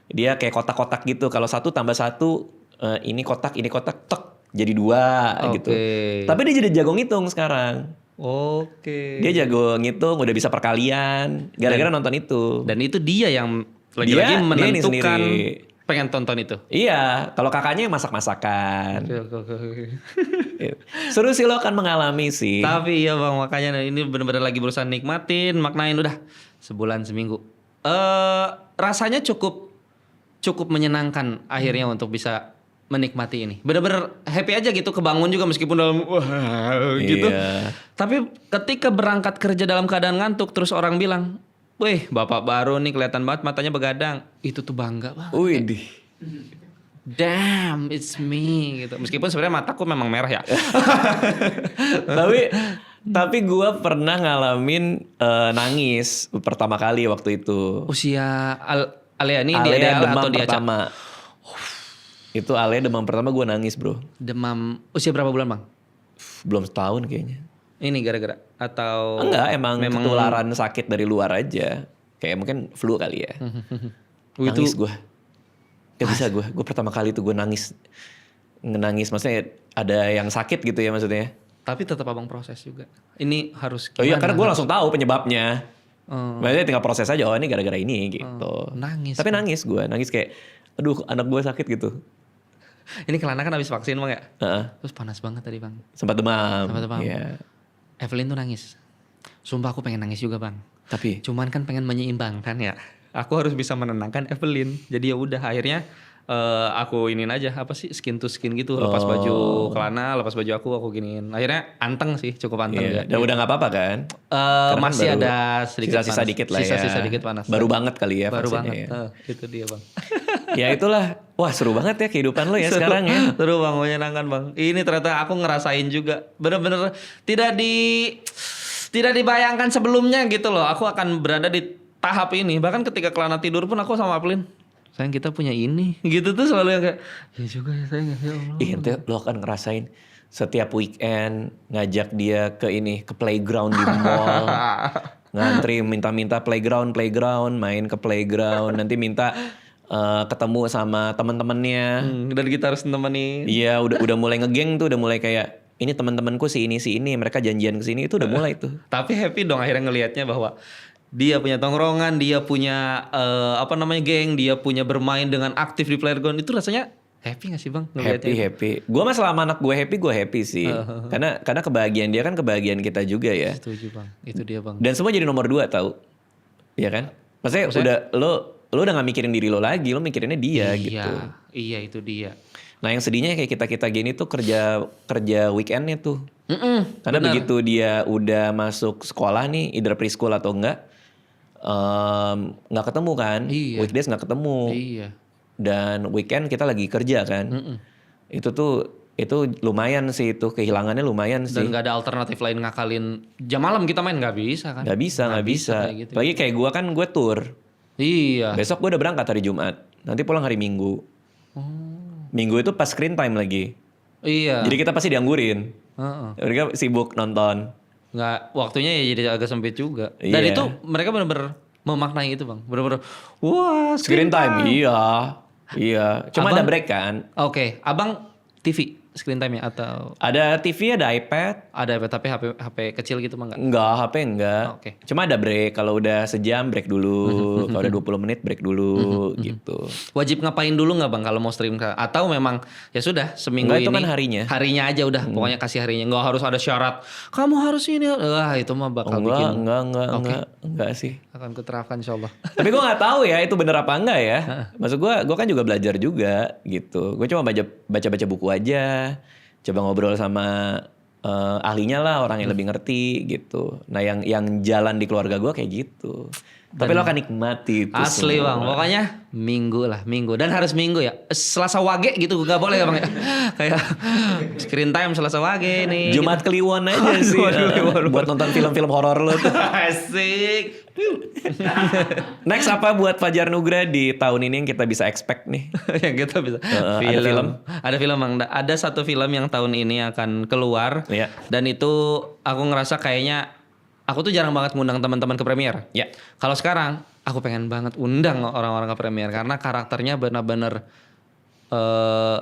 Dia kayak kotak-kotak gitu. Kalau 1 tambah 1 ini kotak tek jadi 2 gitu. Tapi dia jadi jago ngitung sekarang. Dia jago ngitung, udah bisa perkalian gara-gara nonton itu. Dan itu dia yang lagi-lagi menentukan pengen tonton itu. Iya, kalau kakaknya yang masak-masakan. Oke. Seru sih, lo akan mengalami sih. Tapi iya bang, makanya ini bener-bener lagi berusaha nikmatin, maknain udah sebulan seminggu. Rasanya cukup menyenangkan akhirnya untuk bisa menikmati ini. Bener-bener happy aja gitu, kebangun juga meskipun dalam gitu. Iya. Tapi ketika berangkat kerja dalam keadaan ngantuk, terus orang bilang, "Wih, bapak baru nih kelihatan banget matanya begadang." Itu tuh bangga banget. Widih. Damn, it's me gitu. Meskipun sebenarnya mataku memang merah ya. tapi gue pernah ngalamin nangis pertama kali waktu itu. Usia Alea ini Ale dia demam atau dia pertama. Itu Ale demam pertama gue nangis bro. demam usia berapa bulan bang? Belum setahun kayaknya. Ini gara-gara atau Enggak, emang ketularan sakit dari luar aja. Kayak mungkin flu kali ya. Nangis gue. Gak bisa gue. Gue pertama kali tuh gue nangis. Nangis maksudnya ada yang sakit gitu ya maksudnya. Tapi tetap abang proses juga. Ini harus Oh iya, karena gue harus- langsung tahu penyebabnya. Maksudnya tinggal proses aja, oh ini gara-gara ini gitu. Nangis. Tapi nangis gue, nangis kayak, aduh anak gue sakit gitu. Ini kelana kan habis vaksin bang ya? Heeh. Terus panas banget tadi bang. Sempat demam. Sempat demam. Iya. Evelyn tuh nangis. Sumpah aku pengen nangis juga bang. Tapi Cuman kan pengen menyeimbangkan ya. Aku harus bisa menenangkan Evelyn. Jadi ya udah akhirnya aku iniin aja apa sih skin to skin gitu, lepas baju kelana, lepas baju aku giniin. Akhirnya anteng sih, cukup anteng iya. ya. Dan udah nggak apa-apa kan? Karena kan Masih baru ada sedikit sisa-sisa panas. dikit lah ya. Sisa-sisa dikit panas. Baru banget kali ya Baru vaksinnya banget. ya. Itu dia bang. Ya itulah, wah seru banget ya kehidupan lo ya sekarang ya. Seru bang, menyenangkan bang. Ini ternyata aku ngerasain juga. Bener-bener tidak dibayangkan sebelumnya gitu loh. Aku akan berada di tahap ini. Bahkan ketika kelana tidur pun aku sama Aplin, sayang kita punya ini. Gitu tuh selalu yang kayak, ya juga ya sayang ya Allah. Ih, ente lo akan ngerasain setiap weekend ngajak dia ke playground di mall. Ngantri minta playground, main ke playground, nanti minta ketemu sama teman-temannya. Dan kita harus nemenin. Iya, udah mulai ngegeng tuh, udah mulai kayak ini teman-temanku si ini, mereka janjian ke sini, itu udah mulai tuh. Tapi happy dong akhirnya ngelihatnya bahwa dia punya tongkrongan, dia punya geng, dia punya bermain dengan aktif di playground. Itu rasanya happy gak sih bang? Happy. Gue mah selama anak gue happy sih. Karena kebahagiaan dia kan kebahagiaan kita juga ya. Setuju bang, itu dia bang. Dan semua jadi nomor 2 tahu. Iya kan? Maksudnya udah lo udah gak mikirin diri lo lagi, lo mikirinnya dia gitu. Iya itu dia. Nah yang sedihnya kayak kita gini tuh kerja weekendnya tuh. Karena benar. begitu dia udah masuk sekolah nih, either preschool atau enggak, nggak ketemu kan? Iya. Weekdays nggak ketemu. Iya. Dan weekend kita lagi kerja kan? Itu lumayan sih, itu kehilangannya lumayan sih. Dan gak ada alternatif lain ngakalin jam malam kita main, gak bisa kan? Nggak bisa. kayak gitu. Apalagi kayak gue kan gue tour. Iya. Besok gue udah berangkat hari Jumat. Nanti pulang hari Minggu. Minggu itu pas screen time lagi. Iya. Jadi kita pasti dianggurin. Mereka sibuk nonton. Nggak, waktunya ya jadi agak sempit juga. Dan Iya. itu mereka benar-benar memaknai itu bang. Benar-benar wah Screen time, iya. Cuma ada break kan. Oke, abang TV screen time ya atau Ada TV, ada iPad. ada tapi HP kecil gitu bang nggak? Enggak, HP enggak. Oke. Cuma ada break. Kalau udah sejam break dulu. Kalau udah 20 menit break dulu gitu. Wajib ngapain dulu nggak bang kalau mau stream atau memang ya sudah seminggu Enggak, ini itu kan harinya. harinya aja udah pokoknya kasih harinya, nggak harus ada syarat kamu harus ini. Wah itu mah bakal bikin Enggak sih. akan kuterapkan insyaallah. Tapi gue nggak tahu ya itu bener apa enggak ya. Maksud gue kan juga belajar juga gitu. Gue cuma baca buku aja. Coba ngobrol sama ahlinya lah, orang yang lebih ngerti gitu. Nah yang jalan di keluarga gue kayak gitu. Tapi lo akan nikmati itu Asli semua. bang, pokoknya minggu dan harus minggu ya. Selasa wage gitu gak boleh ya bang ya. Kayak screen time Selasa wage nih. Jumat Kliwon aja sih. Jumat Kliwon. Buat nonton film-film horor lo tuh. Asik. Next apa buat Fajar Nugra di tahun ini yang kita bisa expect nih? Yang kita bisa. Ada film? Ada film bang. Ada satu film yang tahun ini akan keluar. Iya. Dan itu aku ngerasa kayaknya aku tuh jarang banget ngundang teman-teman ke premier. Ya. Kalau sekarang aku pengen banget undang orang-orang ke premier karena karakternya benar-benar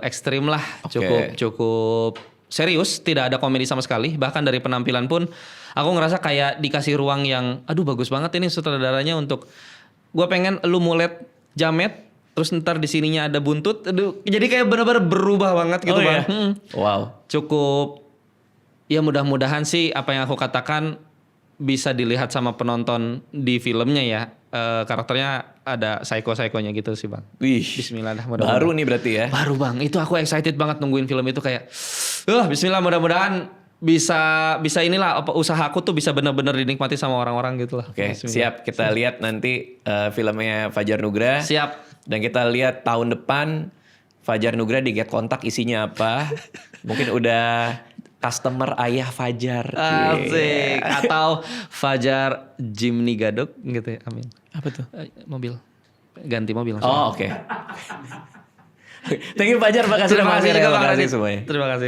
ekstrim lah, Oke. cukup serius, tidak ada komedi sama sekali. Bahkan dari penampilan pun aku ngerasa kayak dikasih ruang yang aduh bagus banget ini sutradaranya untuk gue pengen lu mulet jamet terus ntar di sininya ada buntut. Aduh, jadi kayak benar-benar berubah banget gitu Bang. Iya? Wow. Cukup ya mudah-mudahan sih apa yang aku katakan bisa dilihat sama penonton di filmnya ya. Karakternya ada psycho-psychonya gitu sih Bang. Wih. Bismillah dah mudah-mudahan. Baru nih berarti ya. Baru Bang, itu aku excited banget nungguin film itu kayak bismillah mudah-mudahan bisa inilah apa usahaku tuh bisa benar-benar dinikmati sama orang-orang gitu lah. Oke, siap kita lihat nanti filmnya Fajar Nugra. Siap. Dan kita lihat tahun depan Fajar Nugra di Get Kontak isinya apa. Mungkin udah customer ayah Fajar. Asik. Atau Fajar Jimny Gadok gitu ya. Amin. Apa tuh? Mobil. Ganti mobil. Oh, oke. Thank you Fajar, makasih Terima kasih semuanya. Terima kasih.